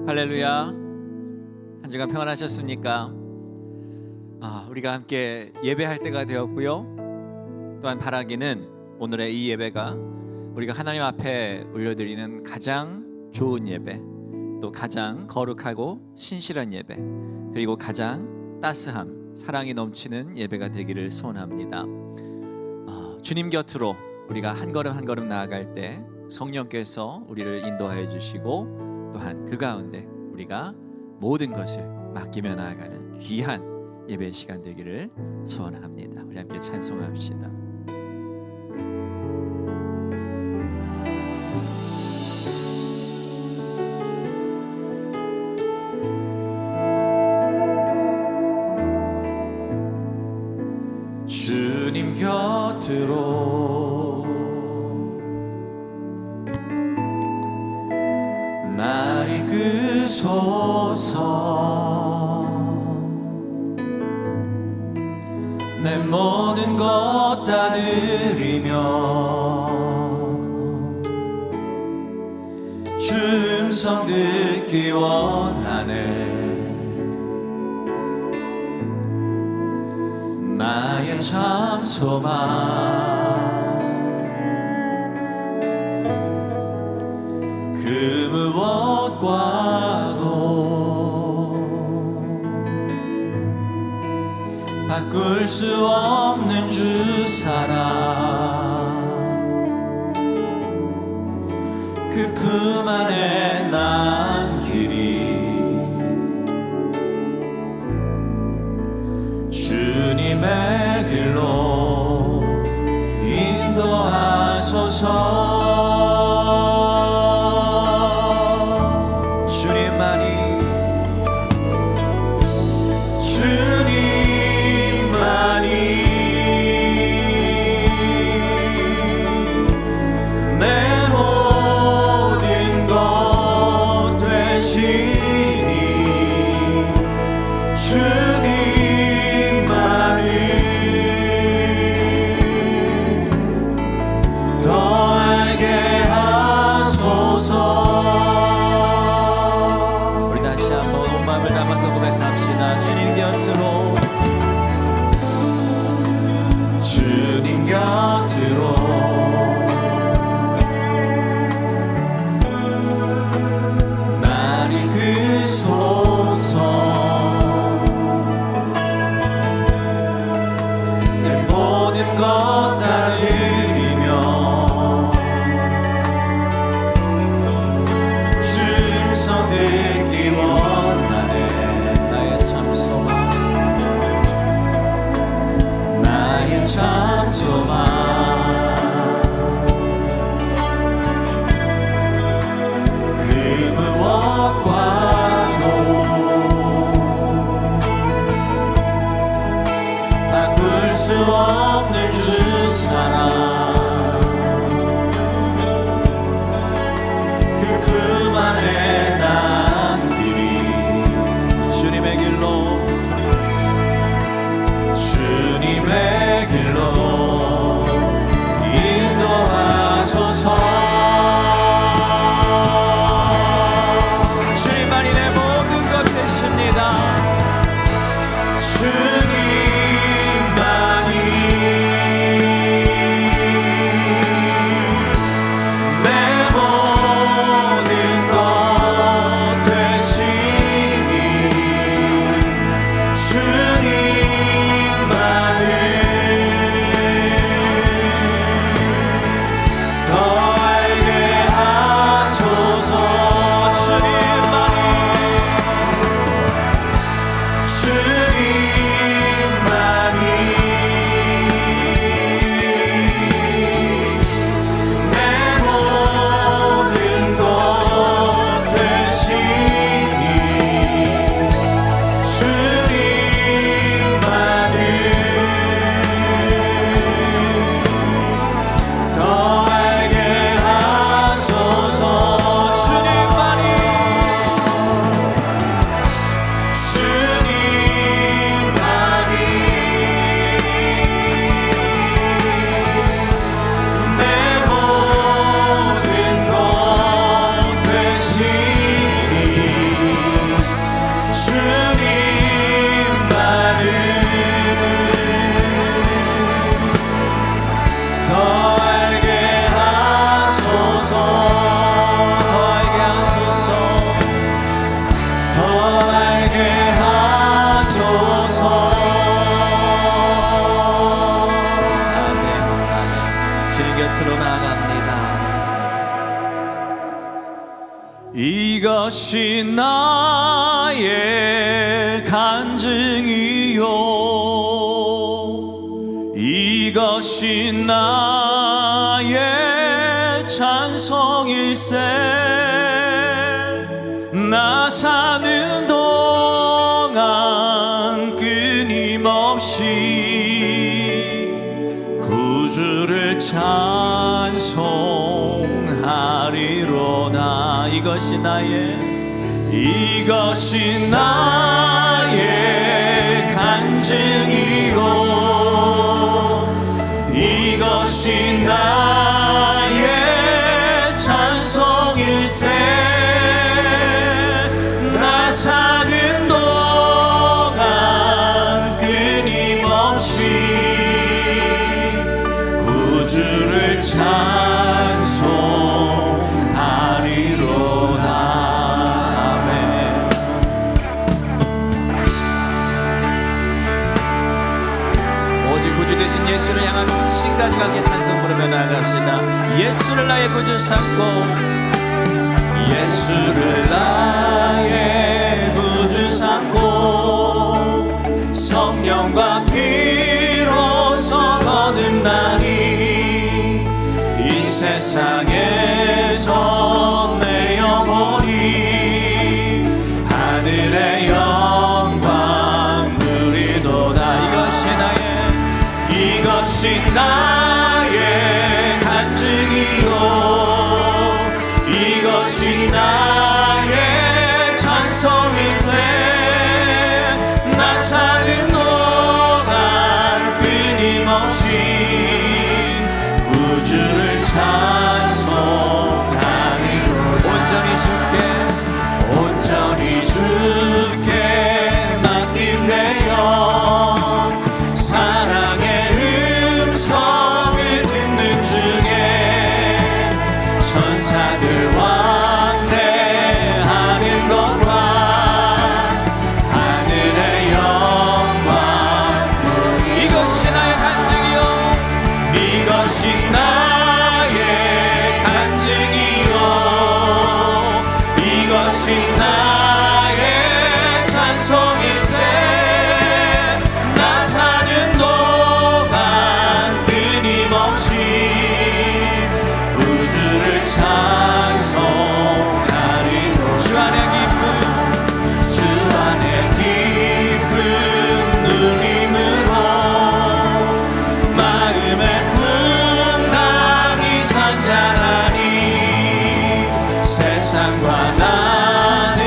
할렐루야. 한 주간 평안하셨습니까? 우리가 함께 예배할 때가 되었고요. 또한 바라기는 오늘의 이 예배가 우리가 하나님 앞에 올려드리는 가장 좋은 예배, 또 가장 거룩하고 신실한 예배, 그리고 가장 따스함, 사랑이 넘치는 예배가 되기를 소원합니다. 주님 곁으로 우리가 한 걸음 한 걸음 나아갈 때 성령께서 우리를 인도하여 주시고, 또한 그 가운데 우리가 모든 것을 맡기며 나아가는 귀한 예배 시간 되기를 소원합니다. 우리 함께 찬송합시다. 주님 곁으로 날 이끄소서. 내 모든 것 다 드리며 주 음성 듣기 원하네. 나의 참 소망 그 무엇과도 바꿀 수 없는 주 사랑, 그 품 안에 난 길이 주님의 길로 인도하소서. 내 모든 것 이것이 나의 간증이요 이것이 나의 찬송일세 나 사는 동안 끊임없이 구주를 찬송하리로다 이것이 나의 간증이요 이것이 나의 찬송일세 나 사는 동안 끊임없이 구주를 찬송하리로다 아멘. 오직 구주 되신 예수를 향한 신까지 함께 찬송 부르며 나아갑시다. 예수를 나의 구주 삼고 예수를 나의 구주 삼고 성령과 피로서 거듭나니 이 세상에서 내 영혼이 하늘의 영광 누리도다 이것이 나의 간증이요 이것이 나의 찬송일세 나 사는 동안 끊임없이 구주를 찬송하리로 온전히 주께 맡긴 내 영 사랑의 음성을 듣는 중에 천사들 왕래하는 것과 하늘의 영광 이것이 나의 간증이요 이것이 나의 간증이요 이것이 나의 찬송일세 나 사는 동안 끊임없이 구주를 찬송하리로 주 안의 기쁜 누림으로 마음의 풍랑이 잔잔하니 세상과 나는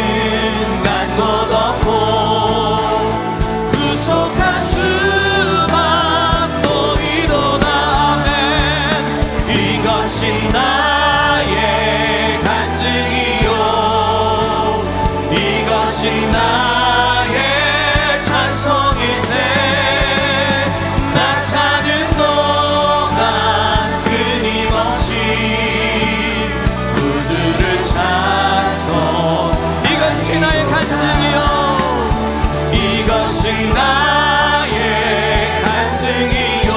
간 곳 없고 구속한 주만 보이도다 아멘 이것이 나의 간증이요 이것이 나의 찬송일세 나 사는 동안 끊임없이 구주를 찬송 이것이 나의 간증이요 이것이 나의 간증이요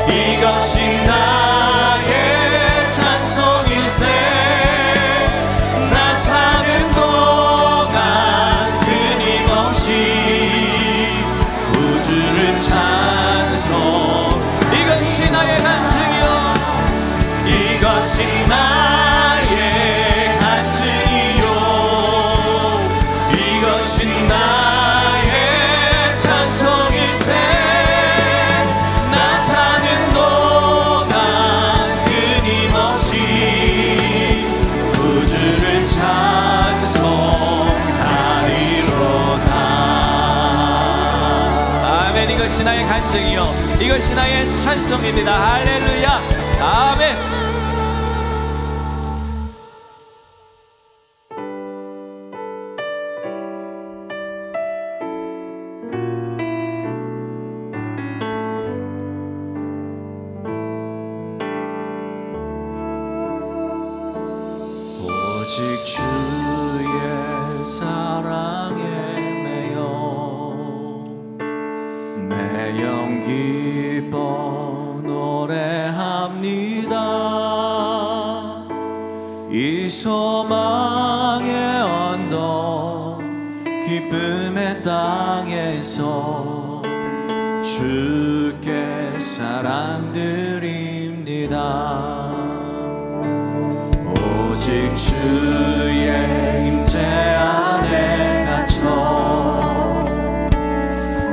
이것이 나의 찬송일세 나 사는 동안 끊임없이 구주를 찬송 이것이 나의 간증이요 이것이 나의 간증이요 이것이 나의 찬송일세 나 사는 동안 끊임없이 구주를 찬송하리로다 아멘 이것이 나의 간증이요 이것이 나의 찬송입니다 할렐루야 아멘 오직 주의 사랑에 매여 내 영 기뻐 노래합니다 이 이 소망의 언덕 기쁨의 땅에서 주께 사랑드립니다. 오직 주의 임재 안에 갇혀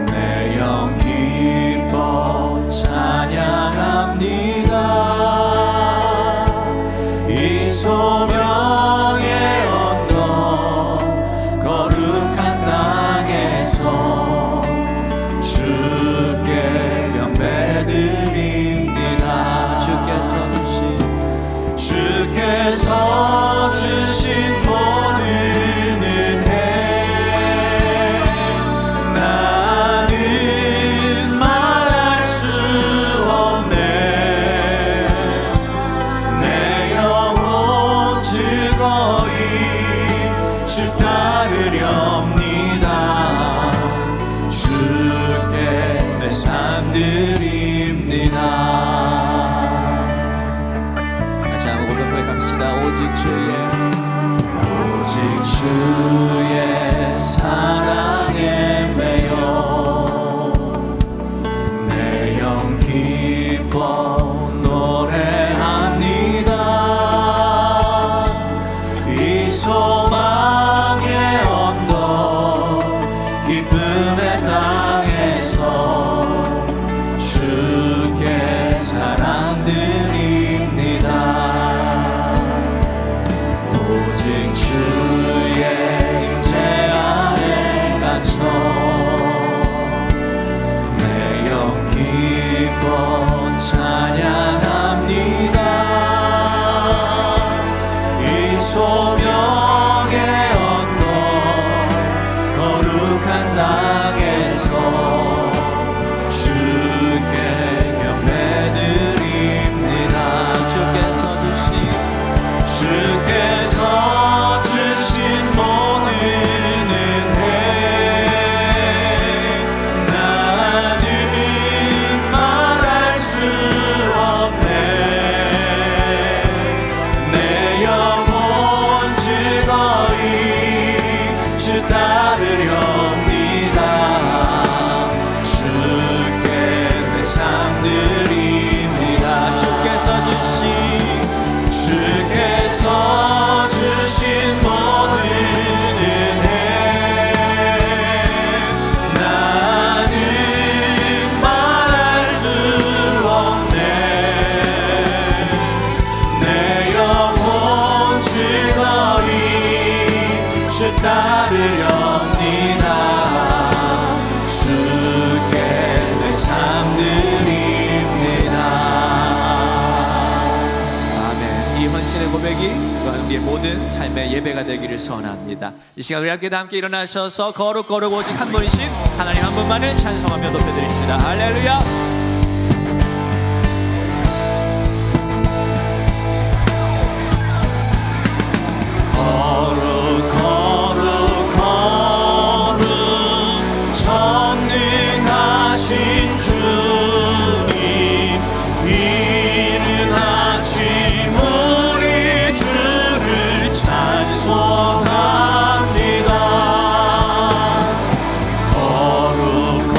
내 영 기뻐 찬양합니다. 이 소명의 언덕 거룩한 땅에서 주께 경배드립니다. 주께서 주신 모든 은혜 나는 말할 수 없네. 내 영혼 즐거이 주 따르렵니다. 주께 내 삶 드립니다. 오직 주의 사랑에 매여 내 영 기뻐 노래합니다. 이 소망의 언덕 기쁨의 땅에서 주께 사랑드립니다. 오직 주의 임재 안에 갇혀 내 영 기뻐 찬양합니다. 이 소명의 언덕 거룩한 땅에서 주께 경배드립니다. 주께서 주신 모든 은혜 나는 말할 수 없네. 내 영혼 즐거이 주 따르렵니다. 주께 내 삶 드립니다. 주께서 주신 모든 은혜 나는 말할 수 없네. 내 영혼 즐거이 주 따르렵니다. 주께 내 삶 드립니다. 아멘. 이 헌신의 고백이 우리의 모든 삶의 예배가 되기를 소원합니다. 이 시간 우리 함께 일어나셔서 거룩 오직 한 분이신 하나님 한 분만을 찬송하며 높여드립시다. 할렐루야. 전능하신 주님 이른 아침 우리 주를 찬송합니다. 거룩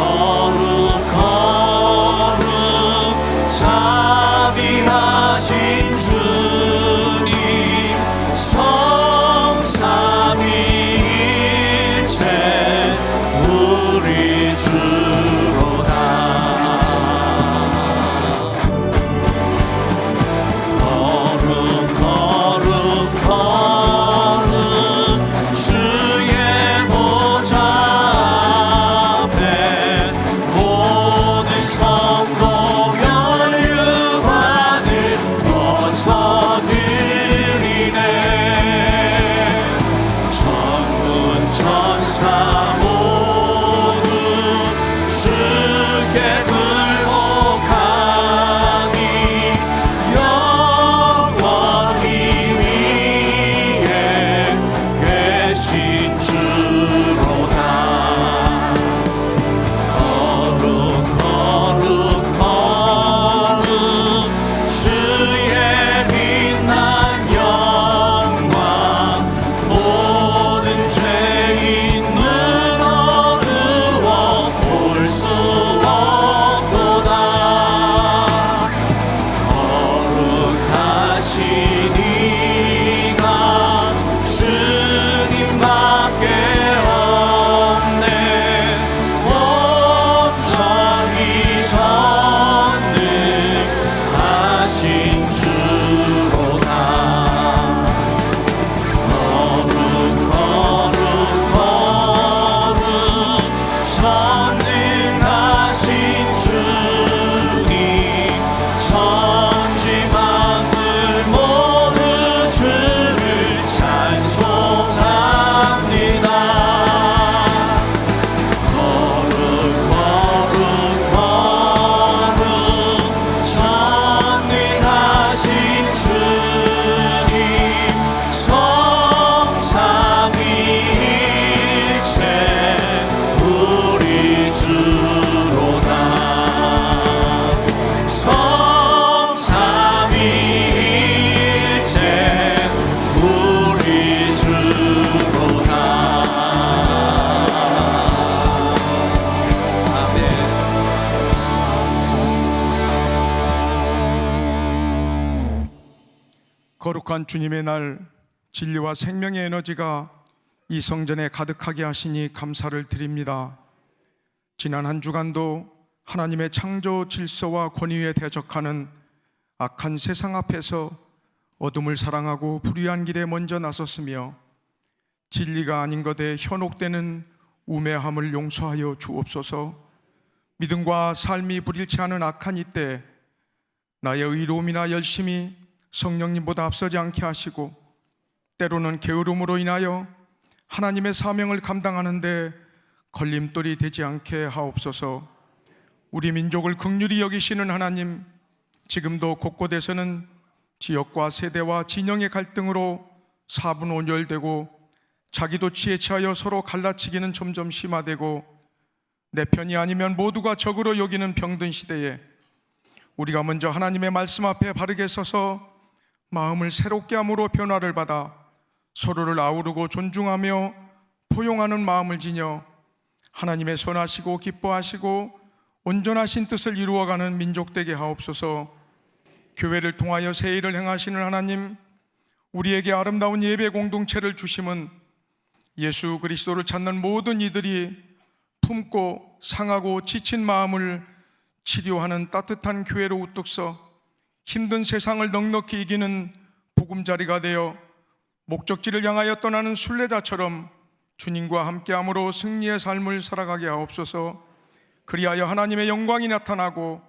거룩한 주님의 날, 진리와 생명의 에너지가 이 성전에 가득하게 하시니 감사를 드립니다. 지난 한 주간도 하나님의 창조 질서와 권위에 대적하는 악한 세상 앞에서 어둠을 사랑하고 불의한 길에 먼저 나섰으며 진리가 아닌 것에 현혹되는 우매함을 용서하여 주옵소서. 믿음과 삶이 불일치 하는 악한 이때 나의 의로움이나 열심이 성령님보다 앞서지 않게 하시고 때로는 게으름으로 인하여 하나님의 사명을 감당하는데 걸림돌이 되지 않게 하옵소서. 우리 민족을 긍휼히 여기시는 하나님, 지금도 곳곳에서는 지역과 세대와 진영의 갈등으로 사분오열되고 자기도 지혜 취하여 서로 갈라치기는 점점 심화되고 내 편이 아니면 모두가 적으로 여기는 병든 시대에 우리가 먼저 하나님의 말씀 앞에 바르게 서서 마음을 새롭게 함으로 변화를 받아 서로를 아우르고 존중하며 포용하는 마음을 지녀 하나님의 선하시고 기뻐하시고 온전하신 뜻을 이루어가는 민족 되게 하옵소서. 교회를 통하여 새 일을 행하시는 하나님, 우리에게 아름다운 예배 공동체를 주심은 예수 그리스도를 찾는 모든 이들이 품고 상하고 지친 마음을 치료하는 따뜻한 교회로 우뚝 서 힘든 세상을 넉넉히 이기는 보금자리가 되어 목적지를 향하여 떠나는 순례자처럼 주님과 함께함으로 승리의 삶을 살아가게 하옵소서. 그리하여 하나님의 영광이 나타나고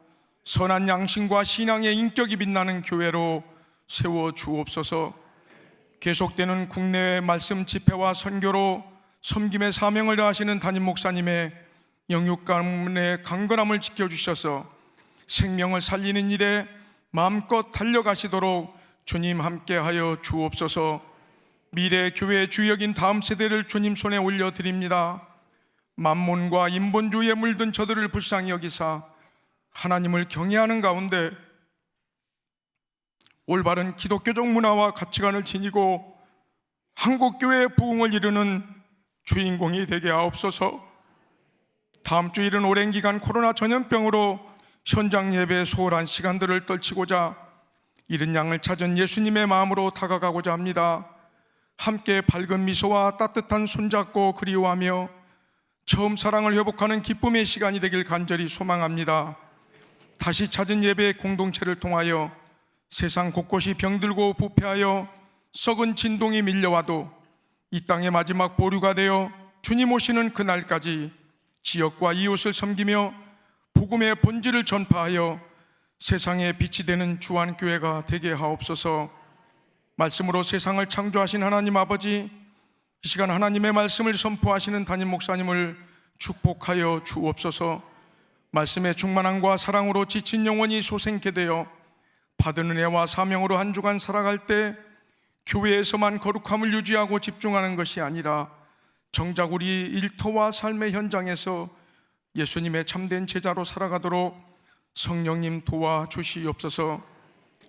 선한 양심과 신앙의 인격이 빛나는 교회로 세워 주옵소서. 계속되는 국내외 말씀 집회와 선교로 섬김의 사명을 다하시는 담임 목사님의 영육 가문의 강건함을 지켜주셔서 생명을 살리는 일에 마음껏 달려가시도록 주님 함께하여 주옵소서. 미래 교회의 주역인 다음 세대를 주님 손에 올려드립니다. 만몬과 인본주의에 물든 저들을 불쌍히 여기사 하나님을 경외하는 가운데 올바른 기독교적 문화와 가치관을 지니고 한국교회의 부흥을 이루는 주인공이 되게 하옵소서. 다음 주일은 오랜 기간 코로나 전염병으로 현장 예배의 소홀한 시간들을 떨치고자 잃은 양을 찾은 예수님의 마음으로 다가가고자 합니다. 함께 밝은 미소와 따뜻한 손잡고 그리워하며 처음 사랑을 회복하는 기쁨의 시간이 되길 간절히 소망합니다. 다시 찾은 예배의 공동체를 통하여 세상 곳곳이 병들고 부패하여 썩은 진동이 밀려와도 이 땅의 마지막 보류가 되어 주님 오시는 그날까지 지역과 이웃을 섬기며 복음의 본질을 전파하여 세상에 빛이 되는 주안교회가 되게 하옵소서. 말씀으로 세상을 창조하신 하나님 아버지, 이 시간 하나님의 말씀을 선포하시는 담임 목사님을 축복하여 주옵소서. 말씀의 충만함과 사랑으로 지친 영혼이 소생케 되어 받은 은혜와 사명으로 한 주간 살아갈 때 교회에서만 거룩함을 유지하고 집중하는 것이 아니라 정작 우리 일터와 삶의 현장에서 예수님의 참된 제자로 살아가도록 성령님 도와주시옵소서.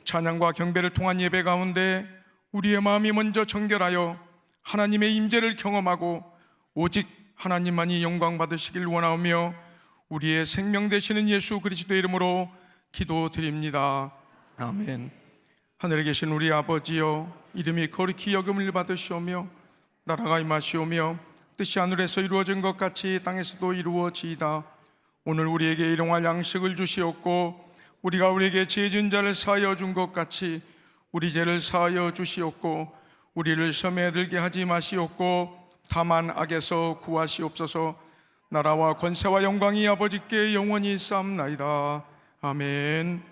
찬양과 경배를 통한 예배 가운데 우리의 마음이 먼저 정결하여 하나님의 임재를 경험하고 오직 하나님만이 영광 받으시길 원하오며 우리의 생명 되시는 예수 그리스도의 이름으로 기도드립니다. 아멘. 하늘에 계신 우리 아버지여, 이름이 거룩히 여김을 받으시오며 나라가 임하시오며 뜻이 하늘에서 이루어진 것 같이 땅에서도 이루어지이다. 오늘 우리에게 일용할 양식을 주시옵고 우리가 우리에게 죄 지은 자를 사하여 준 것 같이 우리 죄를 사하여 주시옵고 우리를 시험에 들게 하지 마시옵고 다만 악에서 구하시옵소서. 나라와 권세와 영광이 아버지께 영원히 쌓옵나이다. 아멘.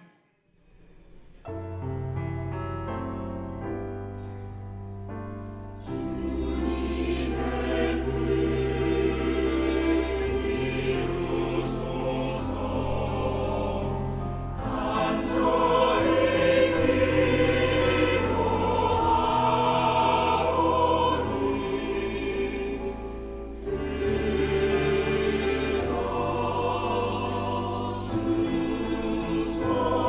주소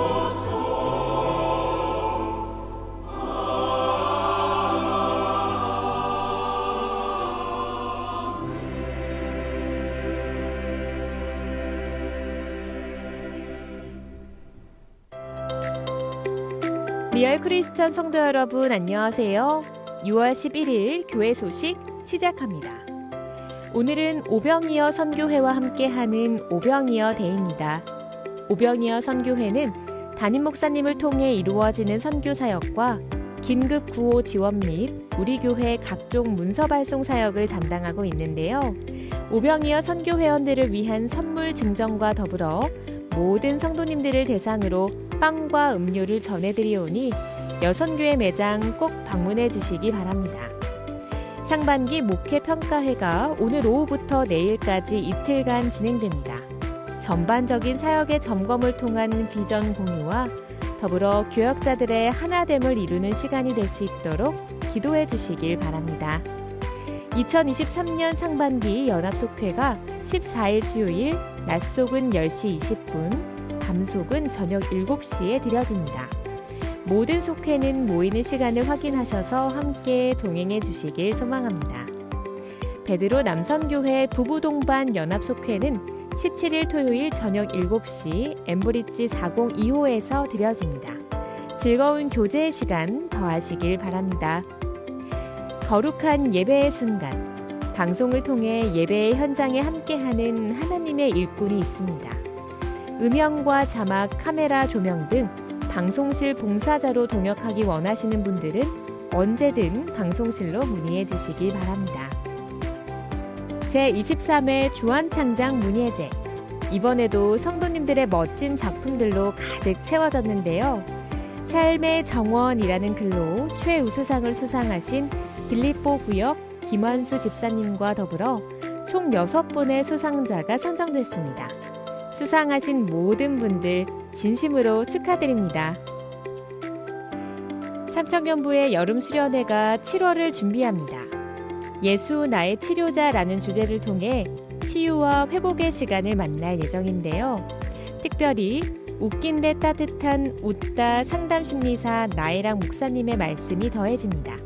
리얼 크리스천 성도 여러분 안녕하세요. 6월 11일 교회 소식 시작합니다. 오늘은 오병이어 선교회와 함께하는 오병이어 데이입니다. 오병이어 선교회는 담임 목사님을 통해 이루어지는 선교 사역과 긴급 구호 지원 및 우리 교회 각종 문서 발송 사역을 담당하고 있는데요. 오병이어 선교 회원들을 위한 선물 증정과 더불어 모든 성도님들을 대상으로 빵과 음료를 전해드리오니 여선교회 매장 꼭 방문해 주시기 바랍니다. 상반기 목회 평가회가 오늘 오후부터 내일까지 이틀간 진행됩니다. 전반적인 사역의 점검을 통한 비전 공유와 더불어 교역자들의 하나됨을 이루는 시간이 될 수 있도록 기도해 주시길 바랍니다. 2023년 상반기 연합속회가 14일 수요일 낮속은 10시 20분, 밤속은 저녁 7시에 드려집니다. 모든 속회는 모이는 시간을 확인하셔서 함께 동행해 주시길 소망합니다. 베드로 남선교회 부부동반 연합속회는 17일 토요일 저녁 7시 엠브리지 402호에서 드려집니다. 즐거운 교제의 시간 더하시길 바랍니다. 거룩한 예배의 순간, 방송을 통해 예배의 현장에 함께하는 하나님의 일꾼이 있습니다. 음향과 자막, 카메라, 조명 등 방송실 봉사자로 동역하기 원하시는 분들은 언제든 방송실로 문의해 주시기 바랍니다. 제23회 주안창장 문예제, 이번에도 성도님들의 멋진 작품들로 가득 채워졌는데요. 삶의 정원이라는 글로 최우수상을 수상하신 빌립보 구역 김환수 집사님과 더불어 총 6분의 수상자가 선정됐습니다. 수상하신 모든 분들 진심으로 축하드립니다. 삼청년부의 여름 수련회가 7월을 준비합니다. 예수 나의 치료자라는 주제를 통해 치유와 회복의 시간을 만날 예정인데요. 특별히 웃긴데 따뜻한 웃다 상담심리사 나혜랑 목사님의 말씀이 더해집니다.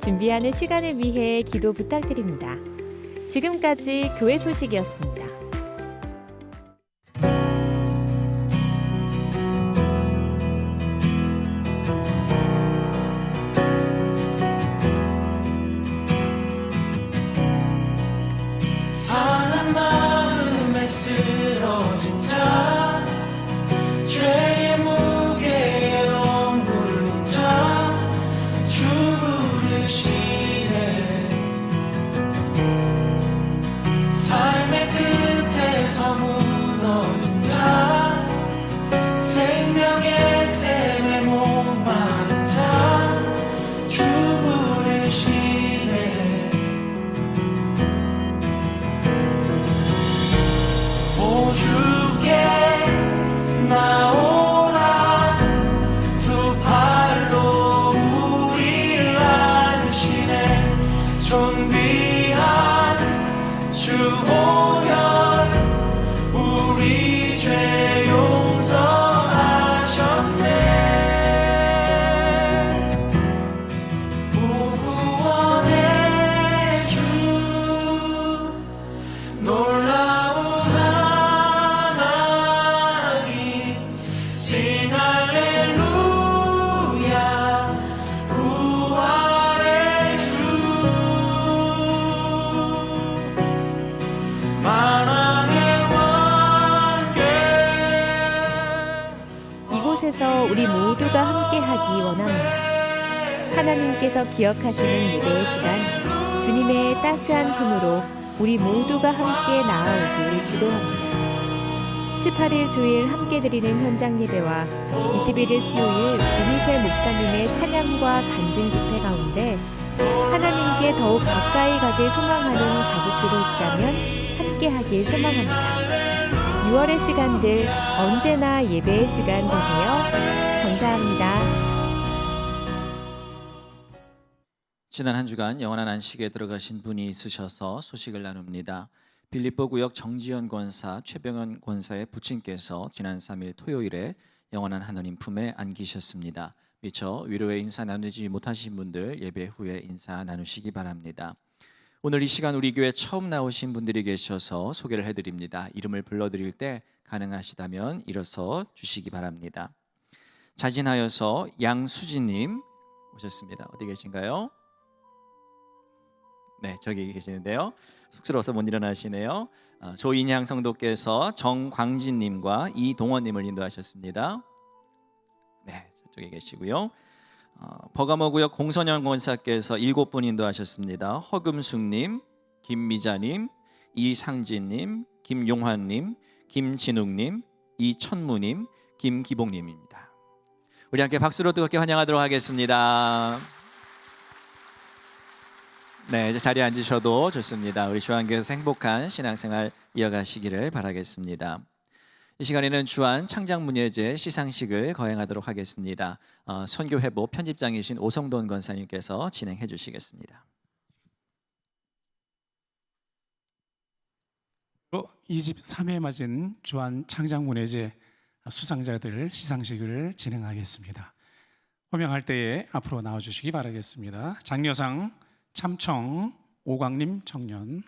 준비하는 시간을 위해 기도 부탁드립니다. 지금까지 교회 소식이었습니다. 상한 마음에 쓰러진 자, 죄의 무게에 엉굴린 자, 주 부르시네. 삶의 끝에서 무너진 자, 생명의 샘에 목마른 자, 주 부르시네. 오 주께 나오라, 두 팔로 우리를 안으시네. 존귀한 주 보혈 우리 죄 용서하셨네. 오 구원의 주 놀라운 하나님, 싱 할렐루야. 부활의 주 만왕의 왕께. 이곳에서 우리 모두가 함께하기 원합니다. 하나님께서 기억하시는 예배의 시간, 주님의 따스한 품으로 우리 모두가 함께 나아오길 기도합니다. 18일 주일 함께 드리는 현장 예배와 21일 수요일 오미셸 목사님의 찬양과 간증 집회 가운데 하나님께 더욱 가까이 가길 소망하는 가족들이 있다면 함께하길 소망합니다. 6월의 시간들 언제나 예배의 시간 되세요. 감사합니다. 지난 한 주간 영원한 안식에 들어가신 분이 있으셔서 소식을 나눕니다. 빌립보 구역 정지현 권사, 최병현 권사의 부친께서 지난 3일 토요일에 영원한 하나님 품에 안기셨습니다. 미처 위로의 인사 나누지 못하신 분들 예배 후에 인사 나누시기 바랍니다. 오늘 이 시간 우리 교회 처음 나오신 분들이 계셔서 소개를 해드립니다. 이름을 불러드릴 때 가능하시다면 일어서 주시기 바랍니다. 자진하여서 양수진님 오셨습니다. 어디 계신가요? 네, 저기 계시는데요. 쑥스러워서 못 일어나시네요. 조인향 성도께서 정광진님과 이동원님을 인도하셨습니다. 네, 저쪽에 계시고요. 버가모구역 공선영 권사께서 7분 인도하셨습니다. 허금숙님, 김미자님, 이상진님, 김용환님, 김진욱님, 이천무님, 김기봉님입니다. 우리 함께 박수로 뜨겁게 환영하도록 하겠습니다. 네, 이제 자리에 앉으셔도 좋습니다. 우리 주안교회에서 행복한 신앙생활 이어가시기를 바라겠습니다. 이 시간에는 주안 창작문예제 시상식을 거행하도록 하겠습니다. 선교회보 편집장이신 오성돈 권사님께서 진행해 주시겠습니다. 23회 맞은 주안 창작문예제 수상자들 시상식을 진행하겠습니다. 호명할 때에 앞으로 나와주시기 바라겠습니다. 장려상 참청 오광림 청년,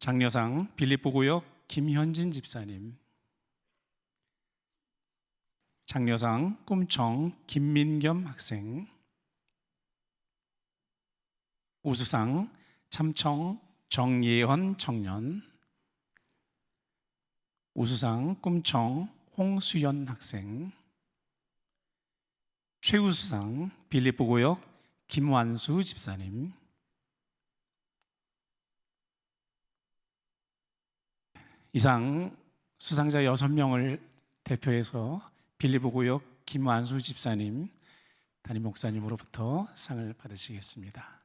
장려상 빌립보구역 김현진 집사님, 장려상 꿈청 김민겸 학생, 우수상 참청 정예헌 청년, 우수상 꿈청 홍수연 학생, 최우수상 빌립보구역 김완수 집사님, 이상 수상자 6명을 대표해서 빌립보구역 김완수 집사님, 담임 목사님으로부터 상을 받으시겠습니다.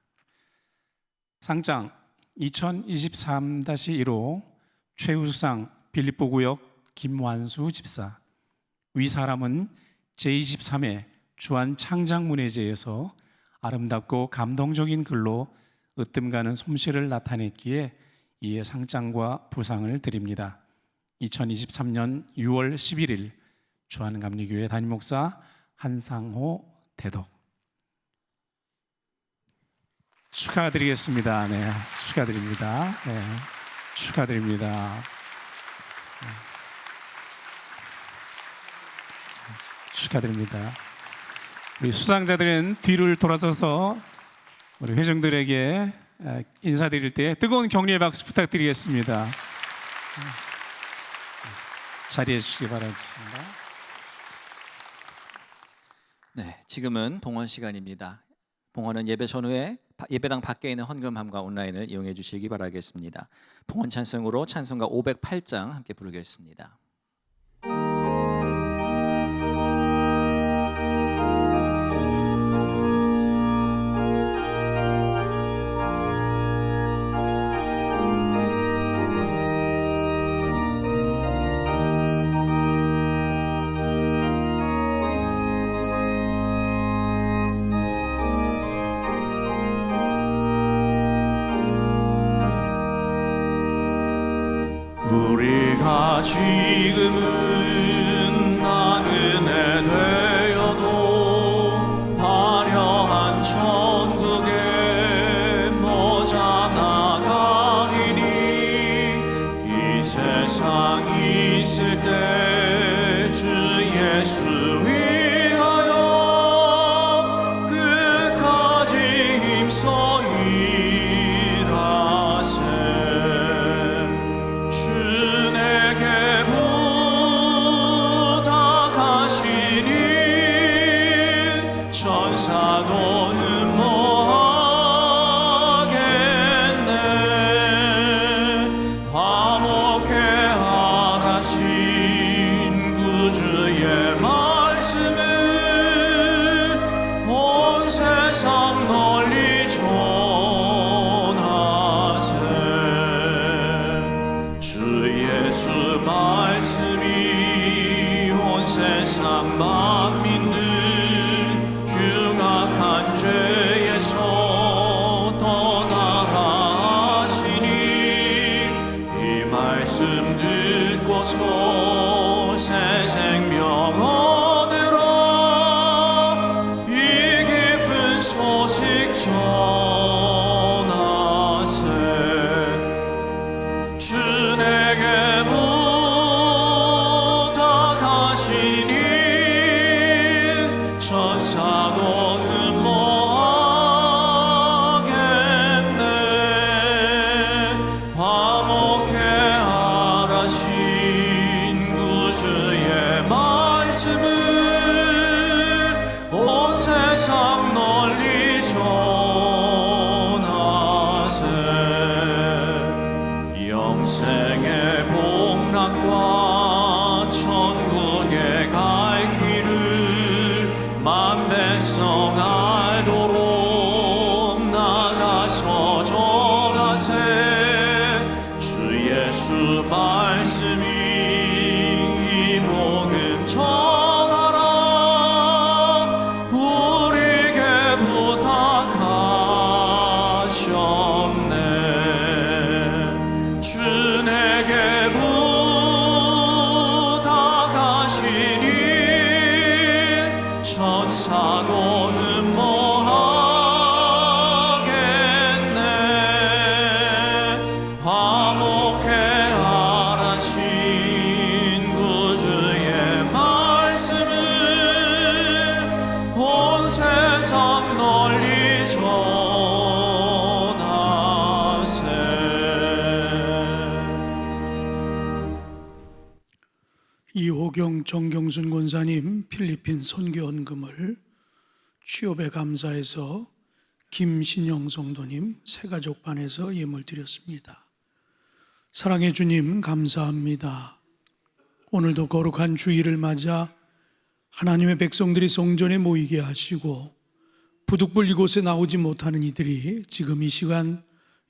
상장 2023-1호 최우수상 빌립보구역 김완수 집사, 위 사람은 제23회 주안 창작문예제에서 아름답고 감동적인 글로 으뜸가는 솜씨를 나타냈기에 이에 상장과 부상을 드립니다. 2023년 6월 11일 주안감리교회 담임목사 한상호 대독. 축하드리겠습니다. 네, 축하드립니다. 네, 축하드립니다. 네. 축하드립니다. 우리 수상자들은 뒤를 돌아서서 우리 회중들에게 인사드릴 때 뜨거운 격려의 박수 부탁드리겠습니다. 자리해 주시기 바라겠습니다. 네, 지금은 봉헌 시간입니다. 봉헌은 예배 전후에 예배당 밖에 있는 헌금함과 온라인을 이용해 주시기 바라겠습니다. 봉헌 찬송으로 찬송가 508장 함께 부르겠습니다. 우리가 지금은 나그네 되어도 화려한 천국에 모자 나가리니 이 세상 있을 때 주 예수 위하여 끝까지 힘써 일하세. 주 내게 가서 전하세 주 예수 말씀이 이 복음 전하라 우리에게 부탁하셨네 주 내게 부탁하시니 천사도 음모하겠네 화목해 하라신 구주의 말씀을 온 세상 널리 전하세. 이호경 정경순 권사님 필리핀 선교 헌금을 취업에 감사해서 김신영 성도님 새가족반에서 예물 드렸습니다. 사랑의 주님 감사합니다. 오늘도 거룩한 주일을 맞아 하나님의 백성들이 성전에 모이게 하시고 부득불 이곳에 나오지 못하는 이들이 지금 이 시간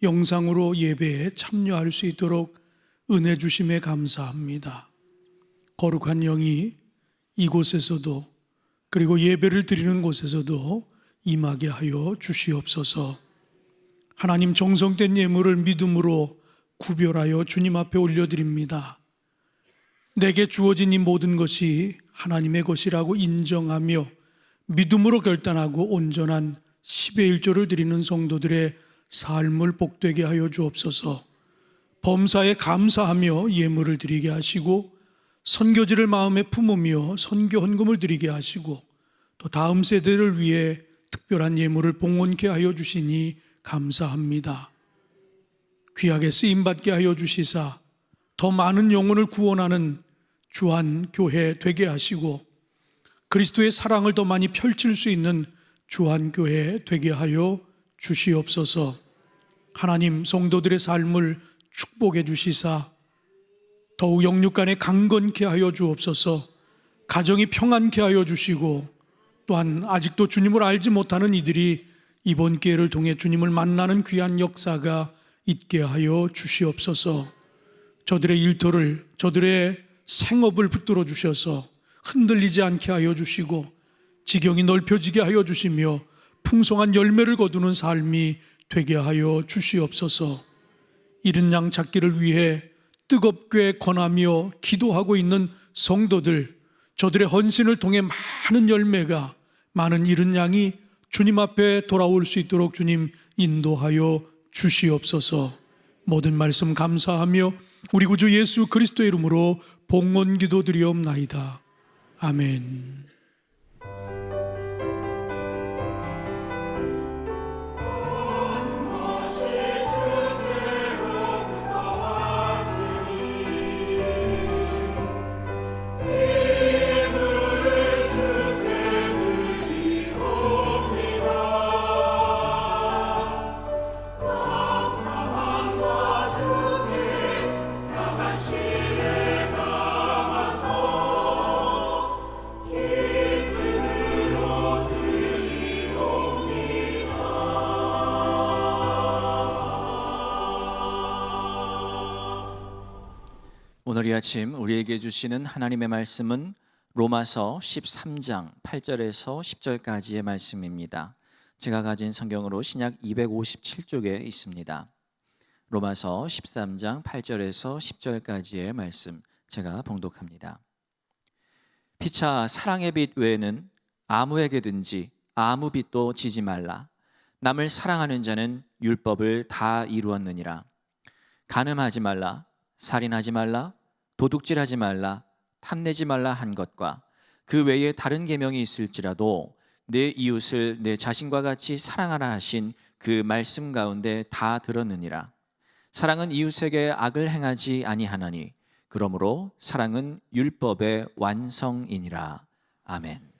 영상으로 예배에 참여할 수 있도록 은혜 주심에 감사합니다. 거룩한 영이 이곳에서도 그리고 예배를 드리는 곳에서도 임하게 하여 주시옵소서. 하나님 정성된 예물을 믿음으로 구별하여 주님 앞에 올려드립니다. 내게 주어진 이 모든 것이 하나님의 것이라고 인정하며 믿음으로 결단하고 온전한 10의 1조를 드리는 성도들의 삶을 복되게 하여 주옵소서. 범사에 감사하며 예물을 드리게 하시고 선교지를 마음에 품으며 선교 헌금을 드리게 하시고 또 다음 세대를 위해 특별한 예물을 봉헌케 하여 주시니 감사합니다. 귀하게 쓰임받게 하여 주시사 더 많은 영혼을 구원하는 주한교회 되게 하시고 그리스도의 사랑을 더 많이 펼칠 수 있는 주한교회 되게 하여 주시옵소서. 하나님 성도들의 삶을 축복해 주시사 더욱 영육간에 강건케 하여 주옵소서. 가정이 평안케 하여 주시고 또한 아직도 주님을 알지 못하는 이들이 이번 기회를 통해 주님을 만나는 귀한 역사가 있게 하여 주시옵소서. 저들의 일터를 저들의 생업을 붙들어 주셔서 흔들리지 않게 하여 주시고 지경이 넓혀지게 하여 주시며 풍성한 열매를 거두는 삶이 되게 하여 주시옵소서. 이른 양 찾기를 위해 뜨겁게 권하며 기도하고 있는 성도들, 저들의 헌신을 통해 많은 열매가, 많은 이른 양이 주님 앞에 돌아올 수 있도록 주님 인도하여 주시옵소서. 모든 말씀 감사하며 우리 구주 예수 그리스도의 이름으로 봉헌 기도 드리옵나이다. 아멘. 오늘 이 아침 우리에게 주시는 하나님의 말씀은 로마서 13장 8절에서 10절까지의 말씀입니다. 제가 가진 성경으로 신약 257쪽에 있습니다. 로마서 13장 8절에서 10절까지의 말씀 제가 봉독합니다. 피차 사랑의 빛 외에는 아무에게든지 아무 빛도 지지 말라. 남을 사랑하는 자는 율법을 다 이루었느니라. 간음하지 말라, 살인하지 말라, 도둑질하지 말라, 탐내지 말라 한 것과 그 외에 다른 계명이 있을지라도 내 이웃을 내 자신과 같이 사랑하라 하신 그 말씀 가운데 다 들었느니라. 사랑은 이웃에게 악을 행하지 아니하나니 그러므로 사랑은 율법의 완성이니라. 아멘.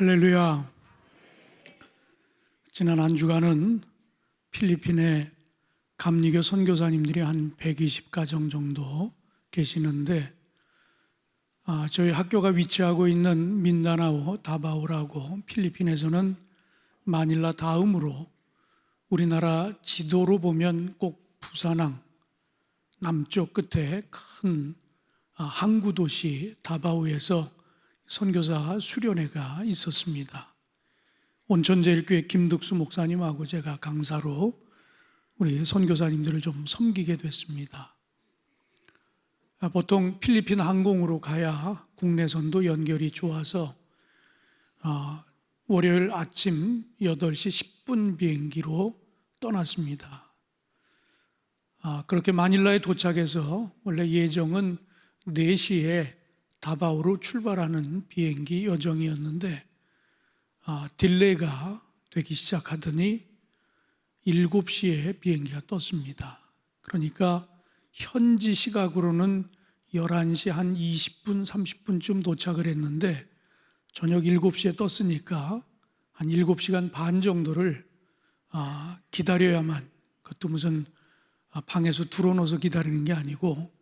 할렐루야. 지난 한 주간은 필리핀에 감리교 선교사님들이 한 120가정 정도 계시는데, 저희 학교가 위치하고 있는 민다나오 다바오라고 필리핀에서는 마닐라 다음으로 우리나라 지도로 보면 꼭 부산항 남쪽 끝에 큰 항구 도시 다바오에서 선교사 수련회가 있었습니다. 온천제일교회 김득수 목사님하고 제가 강사로 우리 선교사님들을 좀 섬기게 됐습니다. 보통 필리핀 항공으로 가야 국내선도 연결이 좋아서 월요일 아침 8시 10분 비행기로 떠났습니다. 그렇게 마닐라에 도착해서 원래 예정은 4시에 다바오로 출발하는 비행기 여정이었는데 딜레이가 되기 시작하더니 7시에 비행기가 떴습니다. 그러니까 현지 시각으로는 11시 한 20분, 30분쯤 도착을 했는데 저녁 7시에 떴으니까 한 7시간 반 정도를 기다려야만, 그것도 무슨 방에서 들어놓아서 기다리는 게 아니고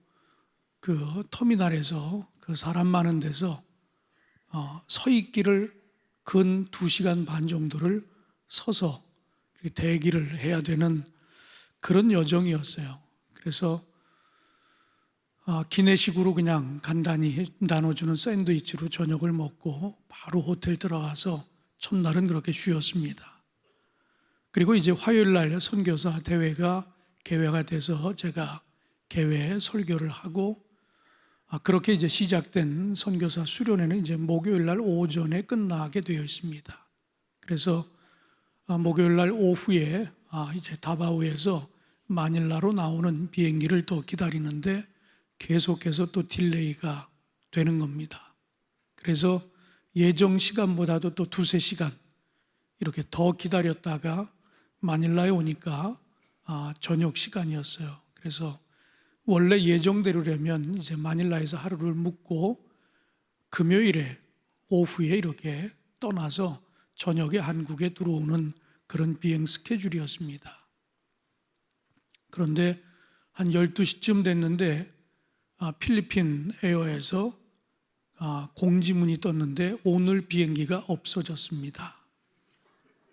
그 터미널에서 그 사람 많은 데서 서 있기를 근 2시간 반 정도를 서서 대기를 해야 되는 그런 여정이었어요. 그래서 기내식으로 그냥 간단히 나눠주는 샌드위치로 저녁을 먹고 바로 호텔 들어가서 첫날은 그렇게 쉬었습니다. 그리고 이제 화요일 날 선교사 대회가 개회가 돼서 제가 개회 설교를 하고 그렇게 이제 시작된 선교사 수련회는 이제 목요일 날 오전에 끝나게 되어 있습니다. 그래서 목요일 날 오후에 이제 다바오에서 마닐라로 나오는 비행기를 또 기다리는데 계속해서 또 딜레이가 되는 겁니다. 그래서 예정 시간보다도 또 2-3시간 이렇게 더 기다렸다가 마닐라에 오니까 저녁 시간이었어요. 그래서 원래 예정대로라면 이제 마닐라에서 하루를 묵고 금요일에 오후에 이렇게 떠나서 저녁에 한국에 들어오는 그런 비행 스케줄이었습니다. 그런데 한 12시쯤 됐는데 필리핀 에어에서 공지문이 떴는데 오늘 비행기가 없어졌습니다.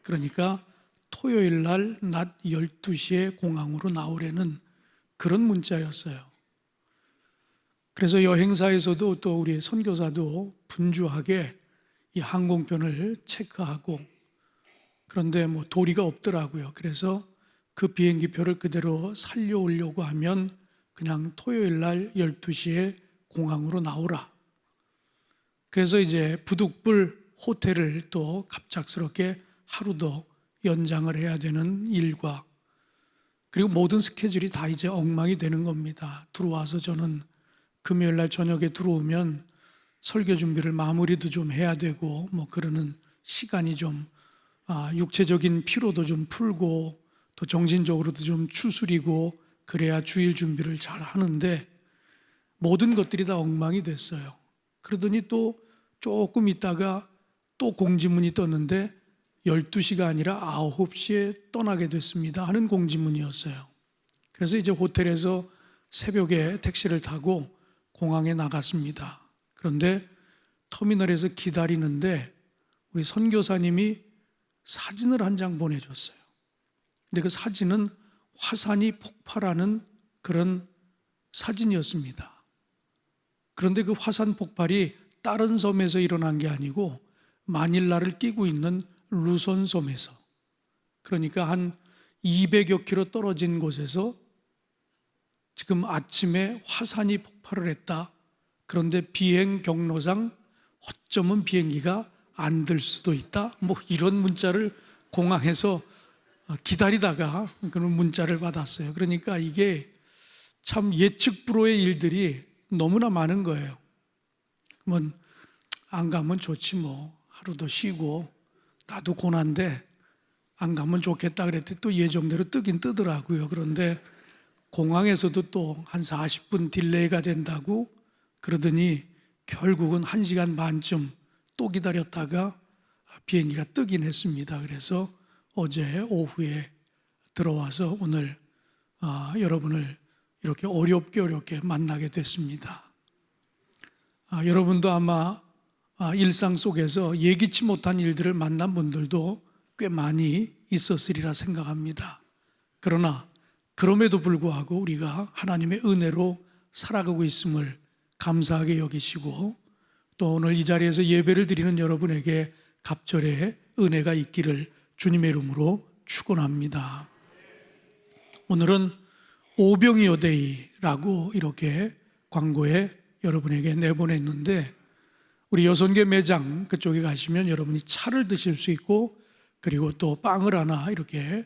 그러니까 토요일 날 낮 12시에 공항으로 나오려는 그런 문자였어요. 그래서 여행사에서도 또 우리 선교사도 분주하게 이 항공편을 체크하고, 그런데 뭐 도리가 없더라고요. 그래서 그 비행기표를 그대로 살려오려고 하면 그냥 토요일 날 12시에 공항으로 나오라. 그래서 이제 부득불 호텔을 또 갑작스럽게 하루 더 연장을 해야 되는 일과, 그리고 모든 스케줄이 다 이제 엉망이 되는 겁니다. 들어와서 저는 금요일 날 저녁에 들어오면 설교 준비를 마무리도 좀 해야 되고 뭐 그러는 시간이 좀 육체적인 피로도 좀 풀고 또 정신적으로도 좀 추스리고 그래야 주일 준비를 잘 하는데 모든 것들이 다 엉망이 됐어요. 그러더니 또 조금 있다가 또 공지문이 떴는데 12시가 아니라 9시에 떠나게 됐습니다 하는 공지문이었어요. 그래서 이제 호텔에서 새벽에 택시를 타고 공항에 나갔습니다. 그런데 터미널에서 기다리는데 우리 선교사님이 사진을 한 장 보내줬어요. 근데 그 사진은 화산이 폭발하는 그런 사진이었습니다. 그런데 그 화산 폭발이 다른 섬에서 일어난 게 아니고 마닐라를 끼고 있는 루손 섬에서, 그러니까 한 200여 킬로 떨어진 곳에서 지금 아침에 화산이 폭발을 했다. 그런데 비행 경로상 어쩌면 비행기가 안 들 수도 있다. 뭐 이런 문자를 공항에서 기다리다가 그런 문자를 받았어요. 그러니까 이게 참 예측 불허의 일들이 너무나 많은 거예요. 그러면 안 가면 좋지 뭐, 하루 더 쉬고 나도 고난데 안 가면 좋겠다 그랬더니 또 예정대로 뜨긴 뜨더라고요. 그런데 공항에서도 또 한 40분 딜레이가 된다고 그러더니 결국은 1시간 반쯤 또 기다렸다가 비행기가 뜨긴 했습니다. 그래서 어제 오후에 들어와서 오늘 여러분을 이렇게 어렵게 만나게 됐습니다. 여러분도 아마 일상 속에서 예기치 못한 일들을 만난 분들도 꽤 많이 있었으리라 생각합니다. 그러나 그럼에도 불구하고 우리가 하나님의 은혜로 살아가고 있음을 감사하게 여기시고, 또 오늘 이 자리에서 예배를 드리는 여러분에게 갑절의 은혜가 있기를 주님의 이름으로 축원합니다. 오늘은 오병이어데이라고 이렇게 광고에 여러분에게 내보냈는데, 우리 여선교 매장 그쪽에 가시면 여러분이 차를 드실 수 있고, 그리고 또 빵을 하나 이렇게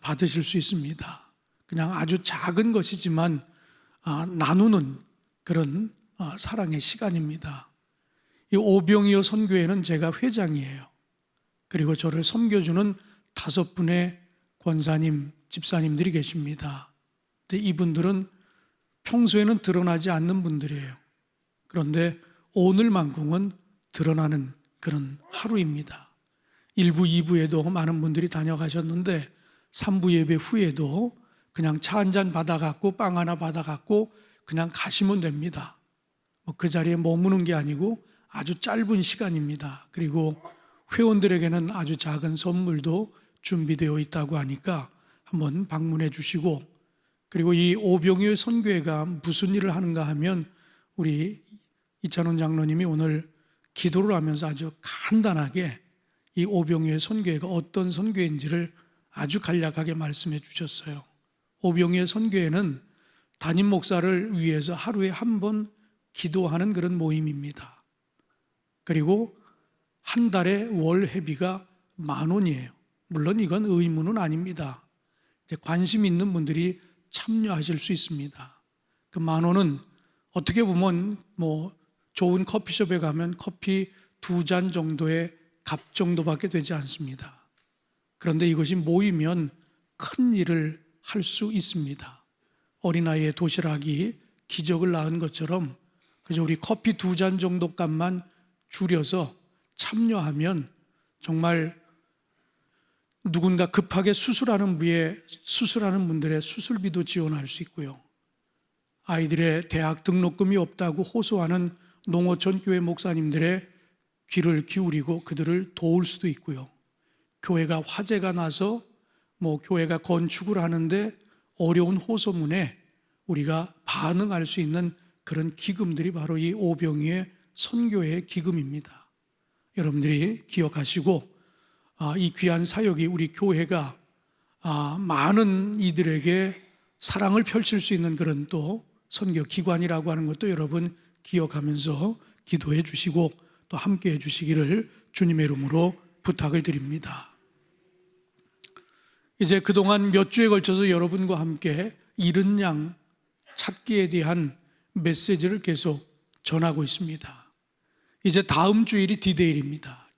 받으실 수 있습니다. 그냥 아주 작은 것이지만 나누는 그런 사랑의 시간입니다. 이 오병이어 선교회는 제가 회장이에요. 그리고 저를 섬겨주는 5분의 권사님, 집사님들이 계십니다. 근데 이분들은 평소에는 드러나지 않는 분들이에요. 그런데 오늘만큼은 드러나는 그런 하루입니다. 1부, 2부에도 많은 분들이 다녀가셨는데 3부 예배 후에도 그냥 차 한 잔 받아갖고 빵 하나 받아갖고 그냥 가시면 됩니다. 그 자리에 머무는 게 아니고 아주 짧은 시간입니다. 그리고 회원들에게는 아주 작은 선물도 준비되어 있다고 하니까 한번 방문해 주시고, 그리고 이 오병이어 선교회가 무슨 일을 하는가 하면 우리 이찬원 장로님이 오늘 기도를 하면서 아주 간단하게 이 오병이어 선교회가 어떤 선교회인지를 아주 간략하게 말씀해 주셨어요. 오병이어 선교회는 담임 목사를 위해서 하루에 한 번 기도하는 그런 모임입니다. 그리고 한 달에 월 회비가 10,000원이에요. 물론 이건 의무는 아닙니다. 이제 관심 있는 분들이 참여하실 수 있습니다. 그 10,000원은 어떻게 보면 좋은 커피숍에 가면 커피 2잔 정도의 값 정도밖에 되지 않습니다. 그런데 이것이 모이면 큰 일을 할 수 있습니다. 어린아이의 도시락이 기적을 낳은 것처럼 그저 우리 커피 2잔 정도 값만 줄여서 참여하면 정말 누군가 급하게 수술하는 분들의 수술비도 지원할 수 있고요. 아이들의 대학 등록금이 없다고 호소하는 농어촌 교회 목사님들의 귀를 기울이고 그들을 도울 수도 있고요. 교회가 화재가 나서 교회가 건축을 하는데 어려운 호소문에 우리가 반응할 수 있는 그런 기금들이 바로 이 오병이어 선교회의 기금입니다. 여러분들이 기억하시고 이 귀한 사역이 우리 교회가 많은 이들에게 사랑을 펼칠 수 있는 그런 또 선교 기관이라고 하는 것도 여러분 기억하면서 기도해 주시고 또 함께 해 주시기를 주님의 이름으로 부탁을 드립니다. 이제 그동안 몇 주에 걸쳐서 여러분과 함께 잃은 양 찾기에 대한 메시지를 계속 전하고 있습니다. 이제 다음 주일이 디데이입니다.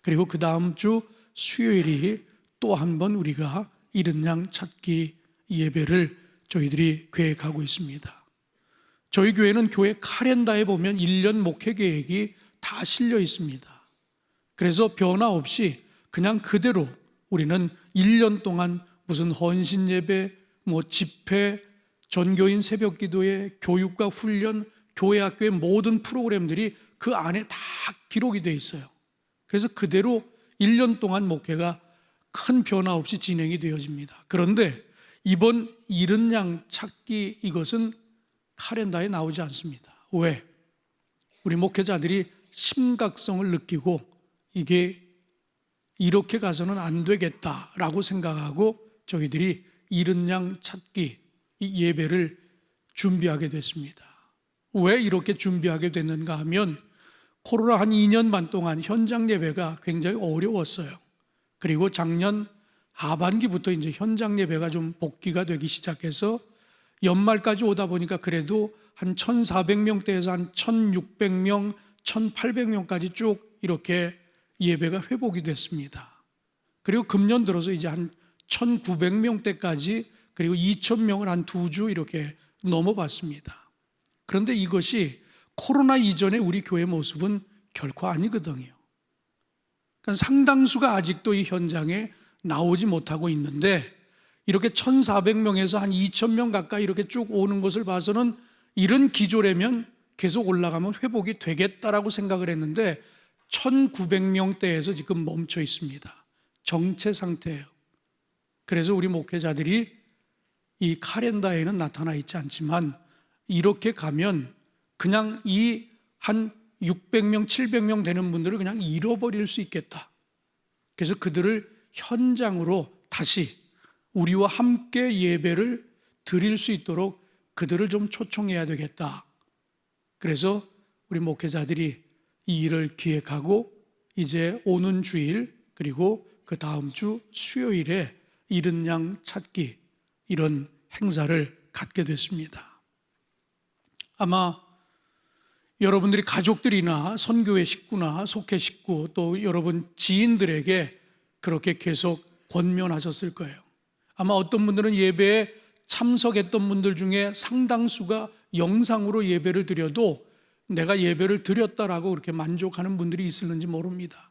그리고 그 다음 주 수요일이 또 한 번 우리가 잃은 양 찾기 예배를 저희들이 계획하고 있습니다. 저희 교회는 교회 카렌다에 보면 1년 목회 계획이 다 실려 있습니다. 그래서 변화 없이 그냥 그대로 우리는 1년 동안 무슨 헌신 예배, 집회, 전교인 새벽 기도회, 교육과 훈련, 교회 학교의 모든 프로그램들이 그 안에 다 기록이 되어 있어요. 그래서 그대로 1년 동안 목회가 큰 변화 없이 진행이 되어집니다. 그런데 이번 잃은 양 찾기 이것은 카렌다에 나오지 않습니다. 왜? 우리 목회자들이 심각성을 느끼고 이게 이렇게 가서는 안 되겠다라고 생각하고 저희들이 잃은 양 찾기 이 예배를 준비하게 됐습니다. 왜 이렇게 준비하게 됐는가 하면 코로나 한 2년 반 동안 현장 예배가 굉장히 어려웠어요. 그리고 작년 하반기부터 이제 현장 예배가 좀 복귀가 되기 시작해서 연말까지 오다 보니까 그래도 한 1,400명대에서 한 1,600명, 1,800명까지 쭉 이렇게 예배가 회복이 됐습니다. 그리고 금년 들어서 이제 한 1,900명대까지 그리고 2,000명을 한 2주 이렇게 넘어봤습니다. 그런데 이것이 코로나 이전의 우리 교회 모습은 결코 아니거든요. 상당수가 아직도 이 현장에 나오지 못하고 있는데, 이렇게 1,400명에서 한 2,000명 가까이 이렇게 쭉 오는 것을 봐서는 이런 기조라면 계속 올라가면 회복이 되겠다라고 생각을 했는데 1,900명대에서 지금 멈춰 있습니다. 정체 상태예요. 그래서 우리 목회자들이 이 카렌다에는 나타나 있지 않지만 이렇게 가면 그냥 이 한 600명, 700명 되는 분들을 그냥 잃어버릴 수 있겠다. 그래서 그들을 현장으로 다시 우리와 함께 예배를 드릴 수 있도록 그들을 좀 초청해야 되겠다. 그래서 우리 목회자들이 이 일을 기획하고 이제 오는 주일 그리고 그 다음 주 수요일에 잃은 양 찾기, 이런 행사를 갖게 됐습니다. 아마 여러분들이 가족들이나 선교회 식구나 속회 식구 또 여러분 지인들에게 그렇게 계속 권면하셨을 거예요. 아마 어떤 분들은 예배에 참석했던 분들 중에 상당수가 영상으로 예배를 드려도 내가 예배를 드렸다라고 그렇게 만족하는 분들이 있을는지 모릅니다.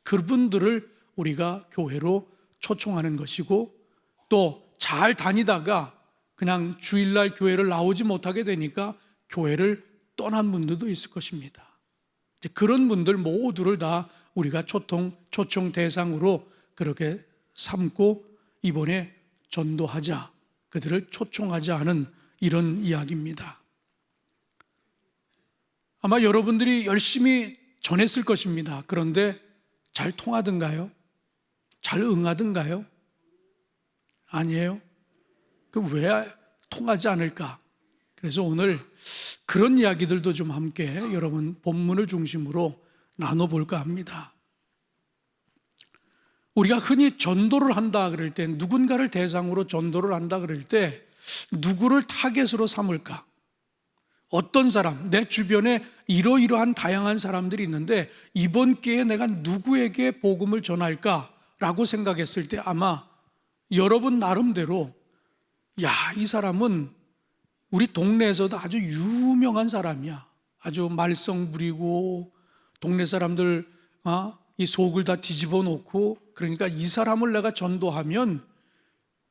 그분들을 우리가 교회로 초청하는 것이고, 또 잘 다니다가 그냥 주일날 교회를 나오지 못하게 되니까 교회를 떠난 분들도 있을 것입니다. 이제 그런 분들 모두를 다 우리가 초청 대상으로 그렇게 삼고 이번에 전도하자, 그들을 초청하자 하는 이런 이야기입니다. 아마 여러분들이 열심히 전했을 것입니다. 그런데 잘 통하던가요? 잘 응하던가요? 아니에요? 그 왜 통하지 않을까? 그래서 오늘 그런 이야기들도 좀 함께 여러분 본문을 중심으로 나눠볼까 합니다. 우리가 흔히 전도를 한다 그럴 때, 누군가를 대상으로 전도를 한다 그럴 때 누구를 타겟으로 삼을까? 어떤 사람, 내 주변에 이러이러한 다양한 사람들이 있는데 이번 기회에 내가 누구에게 복음을 전할까라고 생각했을 때 아마 여러분 나름대로 이 사람은 우리 동네에서도 아주 유명한 사람이야. 아주 말썽 부리고 동네 사람들 이 속을 다 뒤집어 놓고, 그러니까 이 사람을 내가 전도하면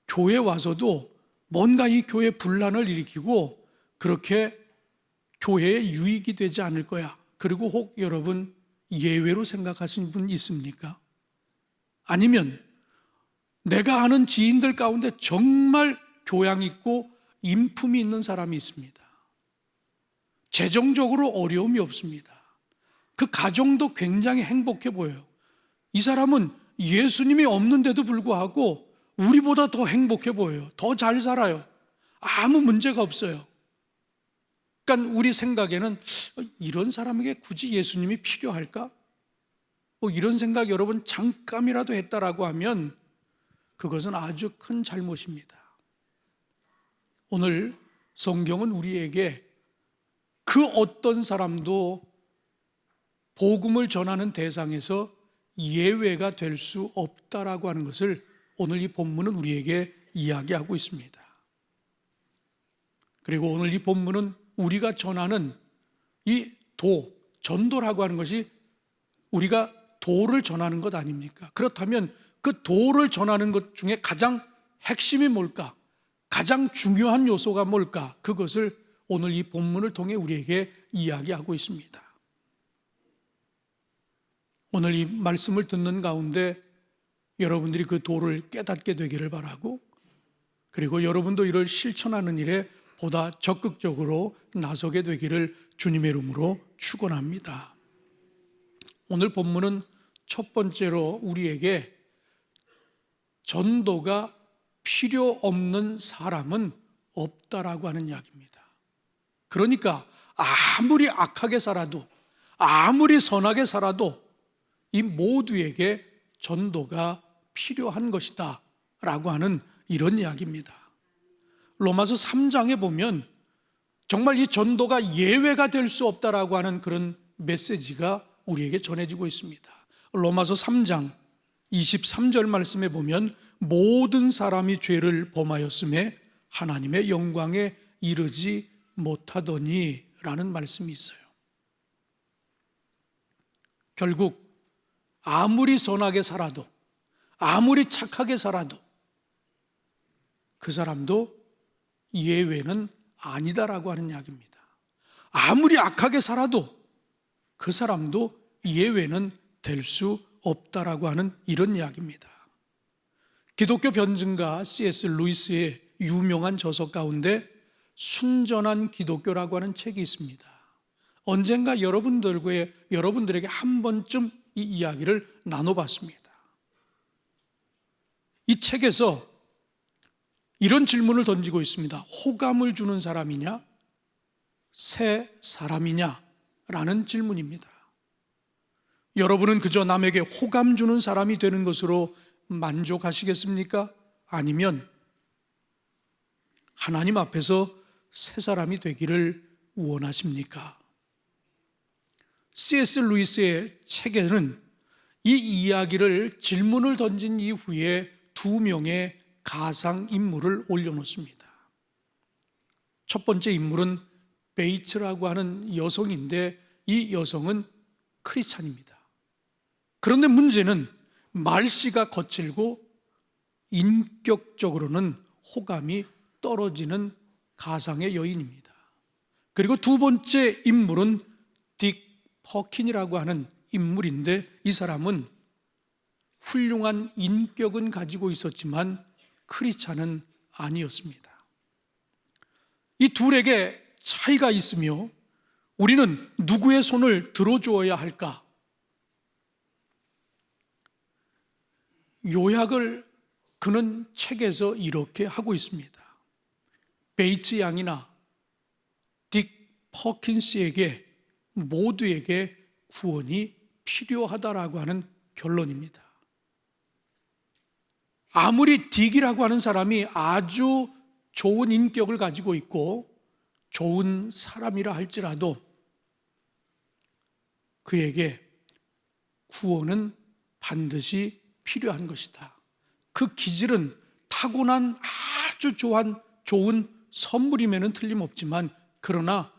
교회 와서도 뭔가 이 교회 분란을 일으키고 그렇게 교회에 유익이 되지 않을 거야. 그리고 혹 여러분 예외로 생각하시는 분 있습니까? 아니면 내가 아는 지인들 가운데 정말 교양 있고 인품이 있는 사람이 있습니다. 재정적으로 어려움이 없습니다. 그 가정도 굉장히 행복해 보여요. 이 사람은 예수님이 없는데도 불구하고 우리보다 더 행복해 보여요. 더 잘 살아요. 아무 문제가 없어요. 그러니까 우리 생각에는 이런 사람에게 굳이 예수님이 필요할까? 이런 생각 여러분 잠깐이라도 했다라고 하면 그것은 아주 큰 잘못입니다. 오늘 성경은 우리에게 그 어떤 사람도 복음을 전하는 대상에서 예외가 될 수 없다라고 하는 것을 오늘 이 본문은 우리에게 이야기하고 있습니다. 그리고 오늘 이 본문은 우리가 전하는 이 전도라고 하는 것이 우리가 도를 전하는 것 아닙니까? 그렇다면 그 도를 전하는 것 중에 가장 핵심이 뭘까? 가장 중요한 요소가 뭘까? 그것을 오늘 이 본문을 통해 우리에게 이야기하고 있습니다. 오늘 이 말씀을 듣는 가운데 여러분들이 그 도를 깨닫게 되기를 바라고, 그리고 여러분도 이를 실천하는 일에 보다 적극적으로 나서게 되기를 주님의 이름으로 축원합니다. 오늘 본문은 첫 번째로 우리에게 전도가 필요 없는 사람은 없다라고 하는 이야기입니다. 그러니까 아무리 악하게 살아도 아무리 선하게 살아도 이 모두에게 전도가 필요한 것이다 라고 하는 이런 이야기입니다. 로마서 3장에 보면 정말 이 전도가 예외가 될 수 없다라고 하는 그런 메시지가 우리에게 전해지고 있습니다. 로마서 3장 23절 말씀에 보면 모든 사람이 죄를 범하였음에 하나님의 영광에 이르지 못하더니 라는 말씀이 있어요. 결국 아무리 선하게 살아도, 아무리 착하게 살아도 그 사람도 예외는 아니다라고 하는 이야기입니다. 아무리 악하게 살아도 그 사람도 예외는 될 수 없다라고 하는 이런 이야기입니다. 기독교 변증가 C.S. 루이스의 유명한 저서 가운데 순전한 기독교라고 하는 책이 있습니다. 언젠가 여러분들에게 한 번쯤 이 이야기를 나눠봤습니다. 이 책에서 이런 질문을 던지고 있습니다. 호감을 주는 사람이냐, 새 사람이냐? 라는 질문입니다. 여러분은 그저 남에게 호감 주는 사람이 되는 것으로 만족하시겠습니까? 아니면 하나님 앞에서 새 사람이 되기를 원하십니까? C.S. 루이스의 책에는 이 이야기를 질문을 던진 이후에 2명의 가상인물을 올려놓습니다. 첫 번째 인물은 베이츠라고 하는 여성인데 이 여성은 크리스찬입니다. 그런데 문제는 말씨가 거칠고 인격적으로는 호감이 떨어지는 가상의 여인입니다. 그리고 두 번째 인물은 딕 퍼킨이라고 하는 인물인데 이 사람은 훌륭한 인격은 가지고 있었지만 크리스찬은 아니었습니다. 이 둘에게 차이가 있으며 우리는 누구의 손을 들어주어야 할까? 요약을 그는 책에서 이렇게 하고 있습니다. 베이츠 양이나 딕 퍼킨스에게 모두에게 구원이 필요하다라고 하는 결론입니다. 아무리 딕이라고 하는 사람이 아주 좋은 인격을 가지고 있고 좋은 사람이라 할지라도 그에게 구원은 반드시 필요한 것이다. 그 기질은 타고난 아주 좋은 선물임에는 틀림없지만 그러나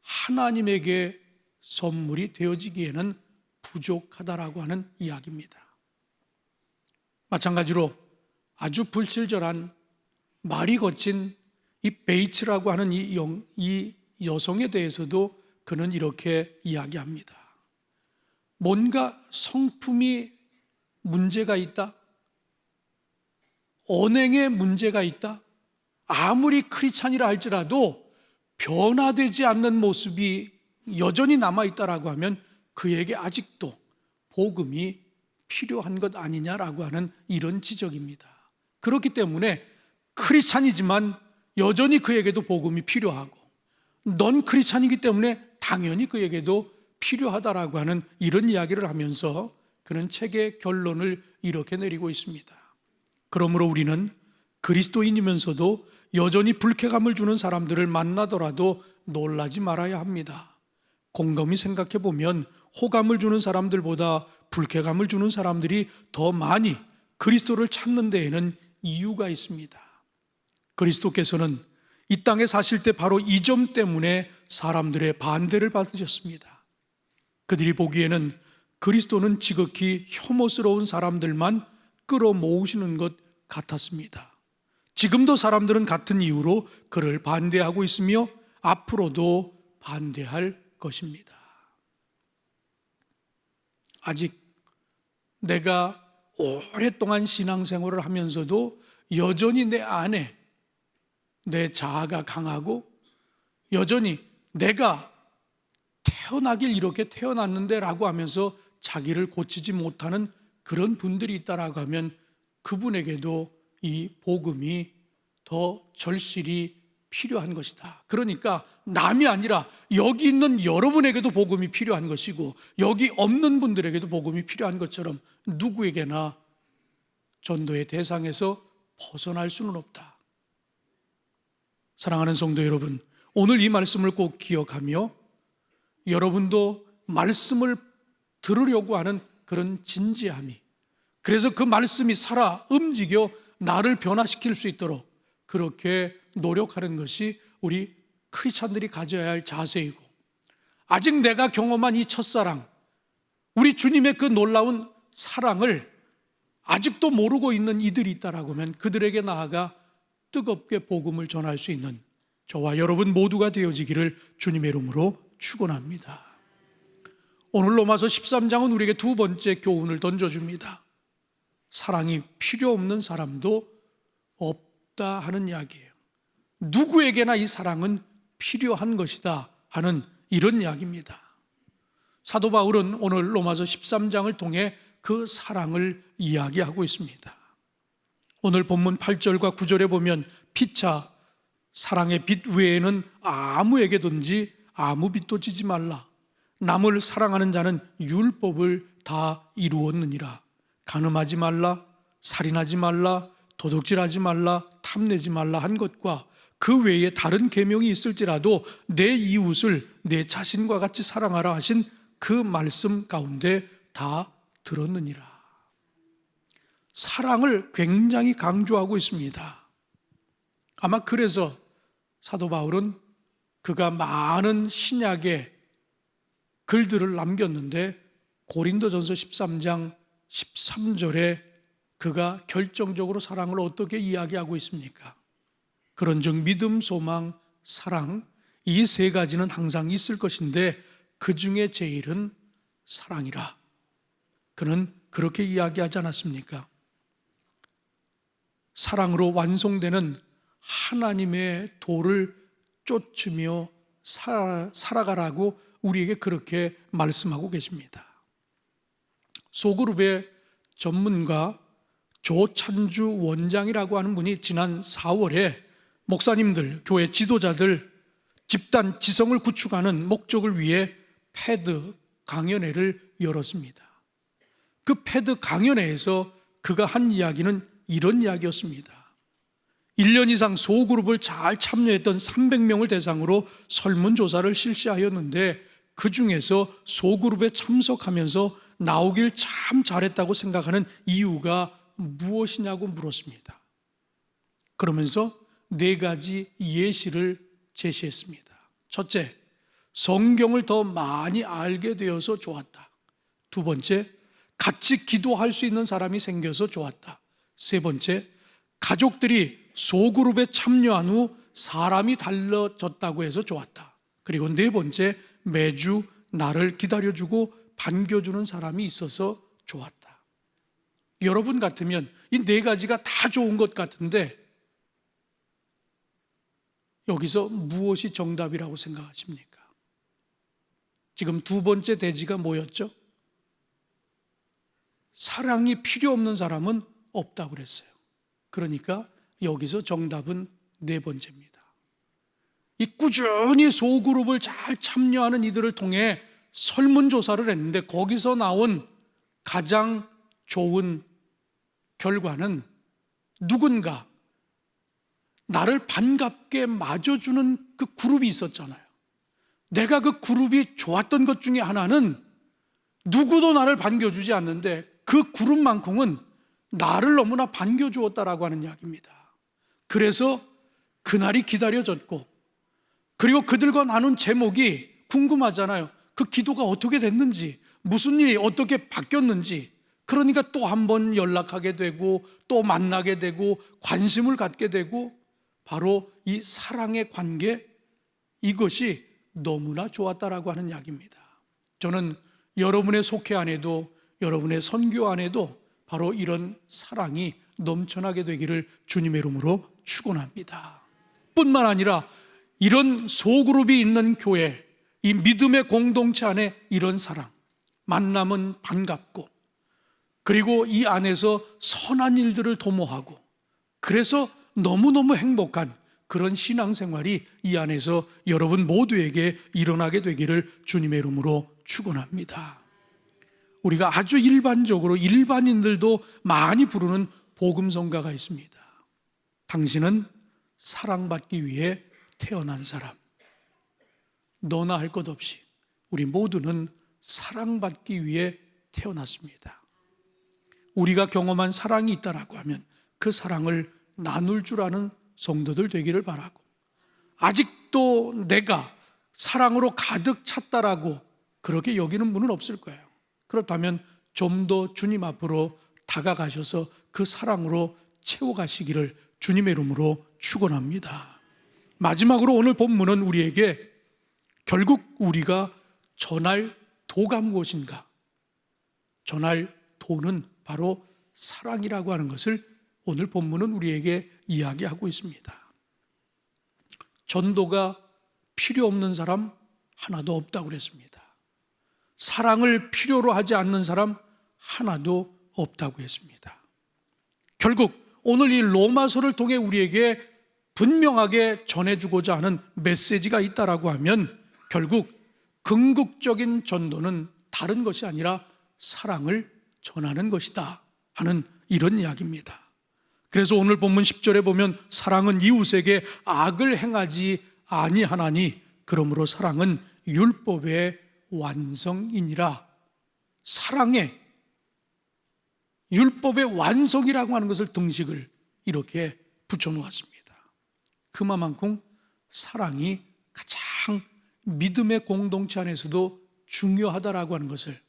하나님에게 선물이 되어지기에는 부족하다라고 하는 이야기입니다. 마찬가지로 아주 불친절한 말이 거친 이 베이츠라고 하는 이 여성에 대해서도 그는 이렇게 이야기합니다. 뭔가 성품이 문제가 있다? 언행에 문제가 있다? 아무리 크리스찬이라 할지라도 변화되지 않는 모습이 여전히 남아있다라고 하면 그에게 아직도 복음이 필요한 것 아니냐라고 하는 이런 지적입니다. 그렇기 때문에 크리스찬이지만 여전히 그에게도 복음이 필요하고 넌 크리스찬이기 때문에 당연히 그에게도 필요하다라고 하는 이런 이야기를 하면서 그는 책의 결론을 이렇게 내리고 있습니다. 그러므로 우리는 그리스도인이면서도 여전히 불쾌감을 주는 사람들을 만나더라도 놀라지 말아야 합니다. 곰곰이 생각해 보면 호감을 주는 사람들보다 불쾌감을 주는 사람들이 더 많이 그리스도를 찾는 데에는 이유가 있습니다. 그리스도께서는 이 땅에 사실 때 바로 이 점 때문에 사람들의 반대를 받으셨습니다. 그들이 보기에는 그리스도는 지극히 혐오스러운 사람들만 끌어모으시는 것 같았습니다. 지금도 사람들은 같은 이유로 그를 반대하고 있으며 앞으로도 반대할 것입니다. 아직 내가 오랫동안 신앙생활을 하면서도 여전히 내 안에 내 자아가 강하고 여전히 내가 태어나길 이렇게 태어났는데 라고 하면서 자기를 고치지 못하는 그런 분들이 있다라고 하면 그분에게도 이 복음이 더 절실히 필요한 것이다. 그러니까 남이 아니라 여기 있는 여러분에게도 복음이 필요한 것이고 여기 없는 분들에게도 복음이 필요한 것처럼 누구에게나 전도의 대상에서 벗어날 수는 없다. 사랑하는 성도 여러분, 오늘 이 말씀을 꼭 기억하며 여러분도 말씀을 들으려고 하는 그런 진지함이, 그래서 그 말씀이 살아 움직여 나를 변화시킬 수 있도록 그렇게 노력하는 것이 우리 크리스찬들이 가져야 할 자세이고, 아직 내가 경험한 이 첫사랑, 우리 주님의 그 놀라운 사랑을 아직도 모르고 있는 이들이 있다라고 하면 그들에게 나아가 뜨겁게 복음을 전할 수 있는 저와 여러분 모두가 되어지기를 주님의 이름으로 축원합니다. 오늘 로마서 13장은 우리에게 두 번째 교훈을 던져줍니다. 사랑이 필요 없는 사람도 없다 하는 이야기예요. 누구에게나 이 사랑은 필요한 것이다 하는 이런 이야기입니다. 사도 바울은 오늘 로마서 13장을 통해 그 사랑을 이야기하고 있습니다. 오늘 본문 8절과 9절에 보면 피차 사랑의 빚 외에는 아무에게든지 아무 빚도 지지 말라. 남을 사랑하는 자는 율법을 다 이루었느니라. 간음하지 말라, 살인하지 말라, 도둑질하지 말라, 탐내지 말라 한 것과 그 외에 다른 계명이 있을지라도 내 이웃을 내 자신과 같이 사랑하라 하신 그 말씀 가운데 다 들었느니라. 사랑을 굉장히 강조하고 있습니다. 아마 그래서 사도 바울은 그가 많은 신약의 글들을 남겼는데 고린도전서 13장 13절에 그가 결정적으로 사랑을 어떻게 이야기하고 있습니까? 그런즉 믿음, 소망, 사랑 이 세 가지는 항상 있을 것인데 그 중에 제일은 사랑이라. 그는 그렇게 이야기하지 않았습니까? 사랑으로 완성되는 하나님의 도를 쫓으며 살아가라고 우리에게 그렇게 말씀하고 계십니다. 소그룹의 전문가 조찬주 원장이라고 하는 분이 지난 4월에 목사님들, 교회 지도자들 집단 지성을 구축하는 목적을 위해 패드 강연회를 열었습니다. 그 패드 강연회에서 그가 한 이야기는 이런 이야기였습니다. 1년 이상 소그룹을 잘 참여했던 300명을 대상으로 설문조사를 실시하였는데 그 중에서 소그룹에 참석하면서 나오길 참 잘했다고 생각하는 이유가 무엇이냐고 물었습니다. 그러면서 4가지 예시를 제시했습니다. 첫째, 성경을 더 많이 알게 되어서 좋았다. 두 번째, 같이 기도할 수 있는 사람이 생겨서 좋았다. 세 번째, 가족들이 소그룹에 참여한 후 사람이 달라졌다고 해서 좋았다. 그리고 네 번째, 매주 나를 기다려주고 반겨주는 사람이 있어서 좋았다. 여러분 같으면 이 4가지가 다 좋은 것 같은데 여기서 무엇이 정답이라고 생각하십니까? 지금 두 번째 대지가 뭐였죠? 사랑이 필요 없는 사람은 없다고 그랬어요. 그러니까 여기서 정답은 4번째입니다. 이 꾸준히 소그룹을 잘 참여하는 이들을 통해 설문조사를 했는데 거기서 나온 가장 좋은 결과는 누군가 나를 반갑게 맞아주는 그 그룹이 있었잖아요. 내가 그 그룹이 좋았던 것 중에 하나는 누구도 나를 반겨주지 않는데 그 그룹만큼은 나를 너무나 반겨주었다라고 하는 이야기입니다. 그래서 그날이 기다려졌고 그리고 그들과 나눈 제목이 궁금하잖아요. 그 기도가 어떻게 됐는지, 무슨 일이 어떻게 바뀌었는지. 그러니까 또 한 번 연락하게 되고 또 만나게 되고 관심을 갖게 되고 바로 이 사랑의 관계, 이것이 너무나 좋았다라고 하는 이야기입니다. 저는 여러분의 속회 안에도 여러분의 선교 안에도 바로 이런 사랑이 넘쳐나게 되기를 주님의 이름으로 축원합니다. 뿐만 아니라 이런 소그룹이 있는 교회, 이 믿음의 공동체 안에 이런 사랑, 만남은 반갑고 그리고 이 안에서 선한 일들을 도모하고 그래서 너무너무 행복한 그런 신앙생활이 이 안에서 여러분 모두에게 일어나게 되기를 주님의 이름으로 축원합니다. 우리가 아주 일반적으로 일반인들도 많이 부르는 복음성가가 있습니다. 당신은 사랑받기 위해 태어난 사람. 너나 할 것 없이 우리 모두는 사랑받기 위해 태어났습니다. 우리가 경험한 사랑이 있다라고 하면 그 사랑을 나눌 줄 아는 성도들 되기를 바라고, 아직도 내가 사랑으로 가득 찼다라고 그렇게 여기는 분은 없을 거예요. 그렇다면 좀 더 주님 앞으로 다가가셔서 그 사랑으로 채워가시기를 주님의 이름으로 축원합니다. 마지막으로 오늘 본문은 우리에게 결국 우리가 전할 도가 무엇인가? 전할 도는 바로 사랑이라고 하는 것을 오늘 본문은 우리에게 이야기하고 있습니다. 전도가 필요 없는 사람 하나도 없다고 그랬습니다. 사랑을 필요로 하지 않는 사람 하나도 없다고 했습니다. 결국 오늘 이 로마서를 통해 우리에게 분명하게 전해주고자 하는 메시지가 있다라고 하면 결국 궁극적인 전도는 다른 것이 아니라 사랑을 전하는 것이다 하는 이런 이야기입니다. 그래서 오늘 본문 10절에 보면 사랑은 이웃에게 악을 행하지 아니하나니 그러므로 사랑은 율법의 완성이니라. 사랑의 율법의 완성이라고 하는 것을 등식을 이렇게 붙여놓았습니다. 그만큼 사랑이 가장 믿음의 공동체 안에서도 중요하다라고 하는 것을,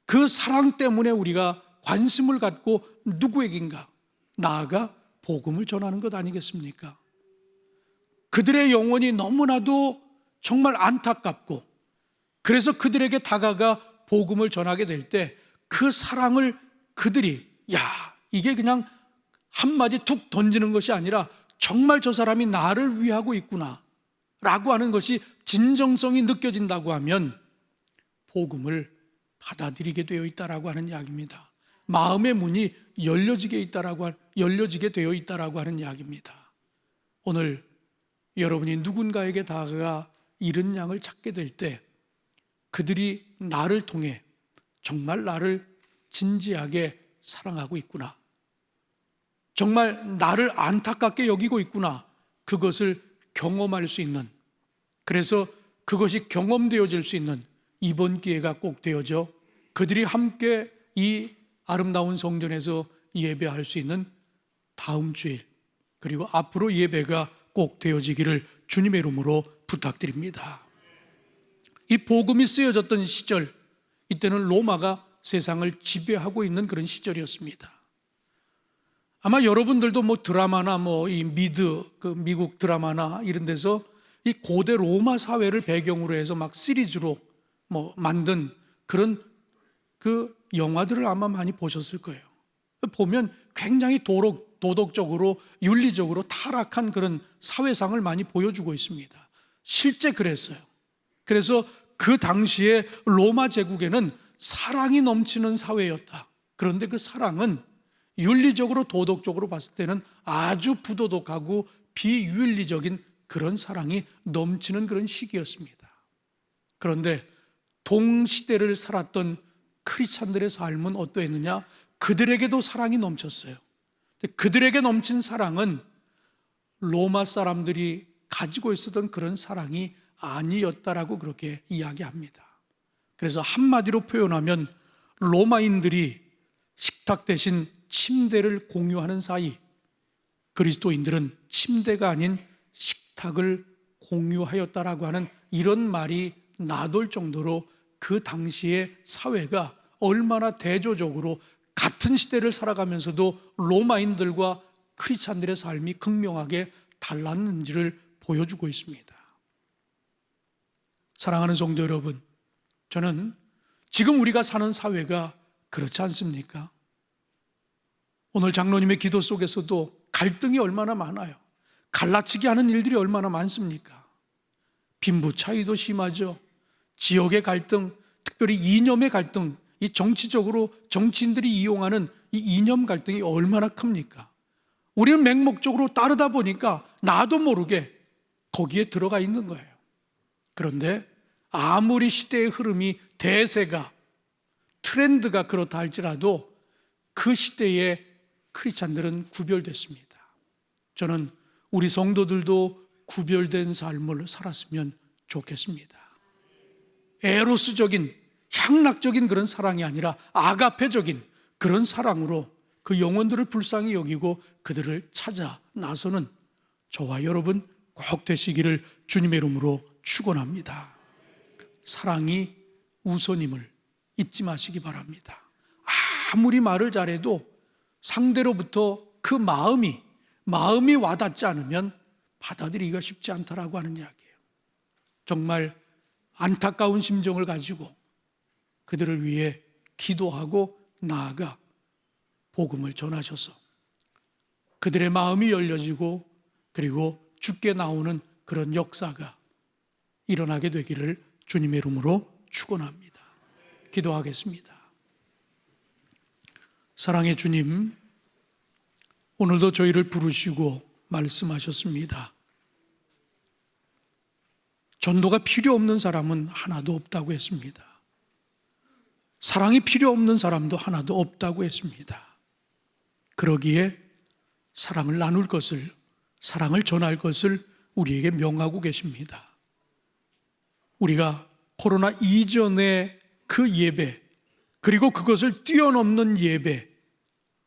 그 사랑 때문에 우리가 관심을 갖고 누구에겐가 나아가 복음을 전하는 것 아니겠습니까? 그들의 영혼이 너무나도 정말 안타깝고 그래서 그들에게 다가가 복음을 전하게 될 때 그 사랑을 그들이 이게 그냥 한마디 툭 던지는 것이 아니라 정말 저 사람이 나를 위하고 있구나 라고 하는 것이 진정성이 느껴진다고 하면 복음을 받아들이게 되어 있다라고 하는 이야기입니다. 마음의 문이 열려지게 되어 있다라고 하는 이야기입니다. 오늘 여러분이 누군가에게 다가가 잃은 양을 찾게 될 때 그들이 나를 통해 정말 나를 진지하게 사랑하고 있구나, 정말 나를 안타깝게 여기고 있구나, 그것을 경험할 수 있는, 그래서 그것이 경험되어질 수 있는 이번 기회가 꼭 되어져 그들이 함께 이 아름다운 성전에서 예배할 수 있는 다음 주일 그리고 앞으로 예배가 꼭 되어지기를 주님의 이름으로 부탁드립니다. 이 복음이 쓰여졌던 시절, 이때는 로마가 세상을 지배하고 있는 그런 시절이었습니다. 아마 여러분들도 드라마나 이 미국 드라마나 이런 데서 이 고대 로마 사회를 배경으로 해서 막 시리즈로 만든 그런 그 영화들을 아마 많이 보셨을 거예요. 보면 굉장히 도덕적으로 윤리적으로 타락한 그런 사회상을 많이 보여주고 있습니다. 실제 그랬어요. 그래서 그 당시에 로마 제국에는 사랑이 넘치는 사회였다. 그런데 그 사랑은 윤리적으로 도덕적으로 봤을 때는 아주 부도덕하고 비윤리적인 그런 사랑이 넘치는 그런 시기였습니다. 그런데 동시대를 살았던 크리스찬들의 삶은 어떠했느냐? 그들에게도 사랑이 넘쳤어요. 그들에게 넘친 사랑은 로마 사람들이 가지고 있었던 그런 사랑이 아니었다라고 그렇게 이야기합니다. 그래서 한마디로 표현하면 로마인들이 식탁 대신 침대를 공유하는 사이, 그리스도인들은 침대가 아닌 식탁을 공유하였다라고 하는 이런 말이 나돌 정도로 그 당시의 사회가 얼마나 대조적으로 같은 시대를 살아가면서도 로마인들과 크리스찬들의 삶이 극명하게 달랐는지를 보여주고 있습니다. 사랑하는 성도 여러분, 저는 지금 우리가 사는 사회가 그렇지 않습니까? 오늘 장로님의 기도 속에서도 갈등이 얼마나 많아요. 갈라치기 하는 일들이 얼마나 많습니까? 빈부 차이도 심하죠. 지역의 갈등, 특별히 이념의 갈등, 이 정치적으로 정치인들이 이용하는 이 이념 갈등이 얼마나 큽니까? 우리는 맹목적으로 따르다 보니까 나도 모르게 거기에 들어가 있는 거예요. 그런데 아무리 시대의 흐름이, 대세가, 트렌드가 그렇다 할지라도 그 시대의 크리스찬들은 구별됐습니다. 저는 우리 성도들도 구별된 삶을 살았으면 좋겠습니다. 에로스적인, 향락적인 그런 사랑이 아니라 아가페적인 그런 사랑으로 그 영혼들을 불쌍히 여기고 그들을 찾아 나서는 저와 여러분 꼭 되시기를 주님의 이름으로 축원합니다. 사랑이 우선임을 잊지 마시기 바랍니다. 아무리 말을 잘해도 상대로부터 그 마음이 와닿지 않으면 받아들이기가 쉽지 않다라고 하는 이야기예요. 정말 안타까운 심정을 가지고 그들을 위해 기도하고 나아가 복음을 전하셔서 그들의 마음이 열려지고 그리고 주께 나오는 그런 역사가 일어나게 되기를 주님의 이름으로 축원합니다. 기도하겠습니다. 사랑의 주님, 오늘도 저희를 부르시고 말씀하셨습니다. 전도가 필요 없는 사람은 하나도 없다고 했습니다. 사랑이 필요 없는 사람도 하나도 없다고 했습니다. 그러기에 사랑을 나눌 것을, 사랑을 전할 것을 우리에게 명하고 계십니다. 우리가 코로나 이전의 그 예배, 그리고 그것을 뛰어넘는 예배,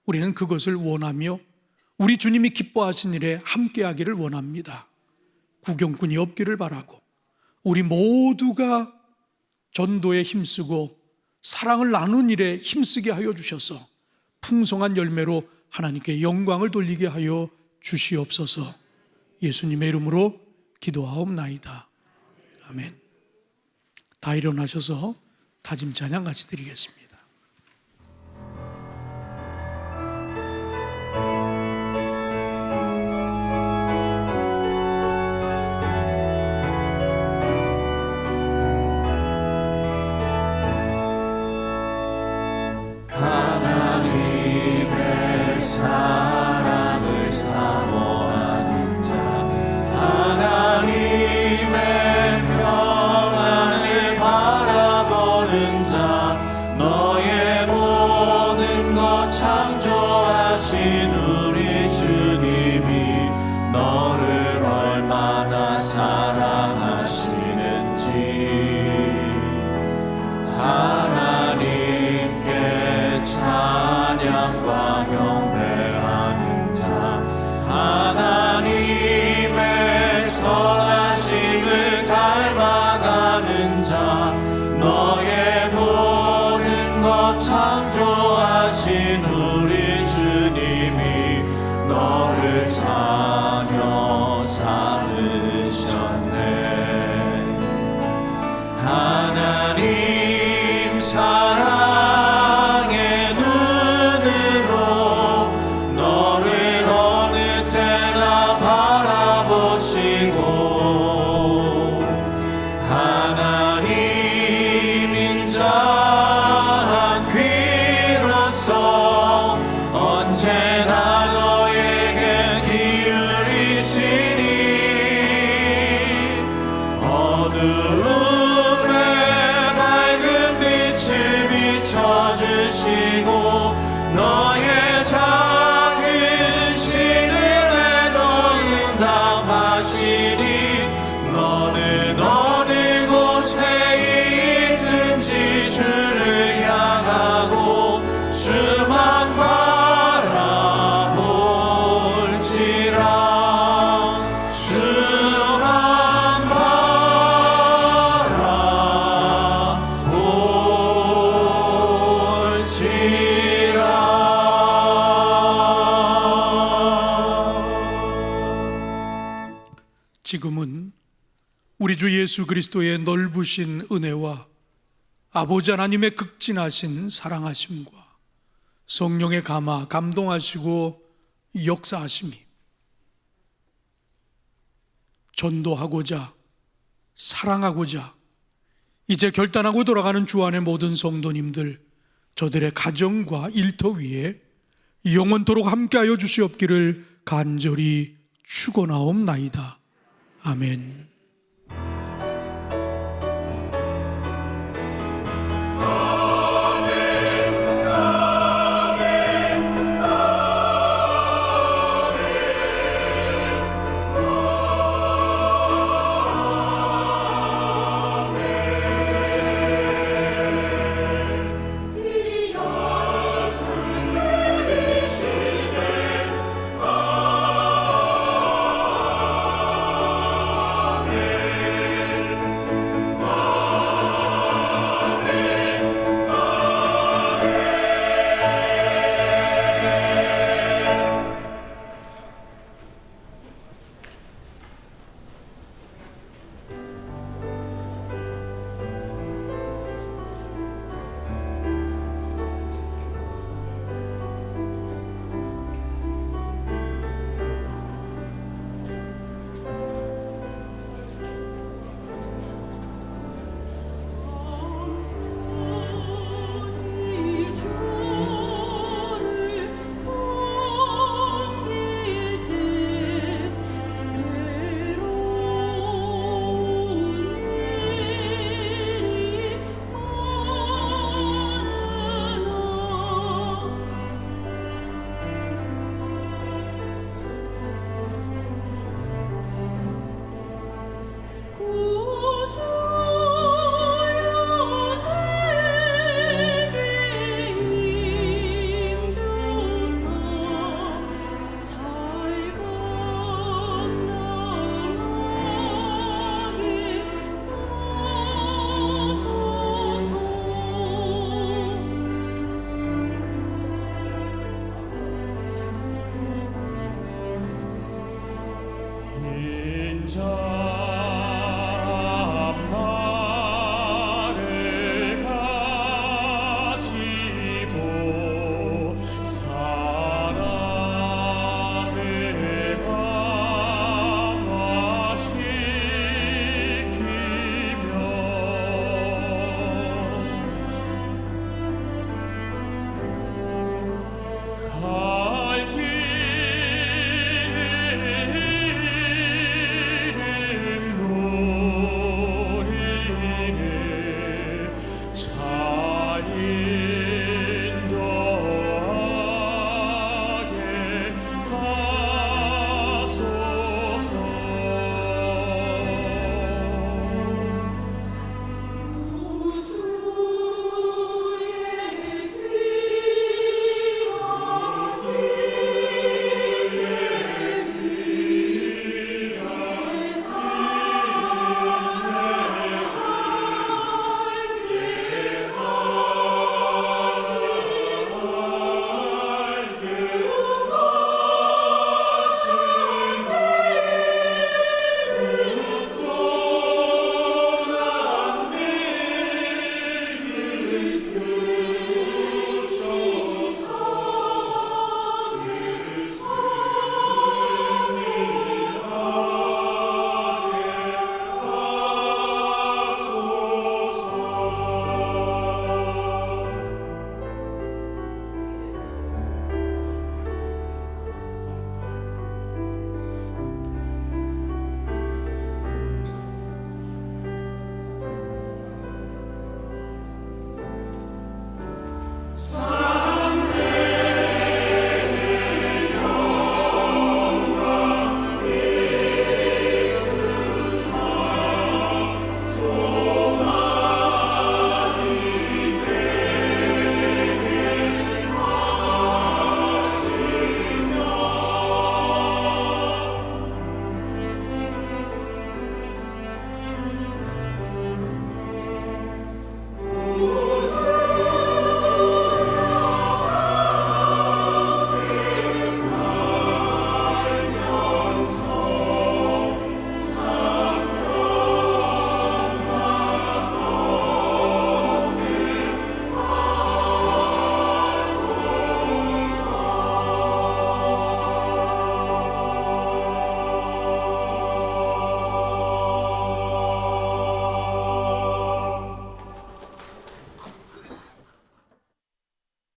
우리는 그것을 원하며 우리 주님이 기뻐하신 일에 함께하기를 원합니다. 구경꾼이 없기를 바라고 우리 모두가 전도에 힘쓰고 사랑을 나눈 일에 힘쓰게 하여 주셔서 풍성한 열매로 하나님께 영광을 돌리게 하여 주시옵소서. 예수님의 이름으로 기도하옵나이다. 아멘. 다 일어나셔서 다짐 찬양 같이 드리겠습니다. 하나님의 사랑을 사모하는 자, 하나님의 평안을 바라보는 자, 너의 모든 것 창조하신 우리 주님이 너를 얼마나 사랑하시는지 하나님께 찬양과 경배하는 자, 하나님의 선하심을 닮아가는 자, 너의 모든 것 창조하신 우리 주님이 너를 자녀 삼으셨네. 하나님 사랑의 눈으로 너를 어느 때나 바라보시고 하나님 인자한 귀로서 언제나 너에게 기울이시니 어두움에 밝은 빛을 비춰주시고 너의 작은 신음에도 응답하시니 너는 어느 곳에 있든지 주를 향하고 주만 바라볼지라. 주만 바라볼지라. 지금은 우리 주 예수 그리스도의 넓으신 은혜와 아버지 하나님의 극진하신 사랑하심과 성령의 감화, 감동하시고 역사하심이 전도하고자 사랑하고자 이제 결단하고 돌아가는 주 안의 모든 성도님들, 저들의 가정과 일터 위에 영원토록 함께하여 주시옵기를 간절히 축원하옵나이다. 아멘.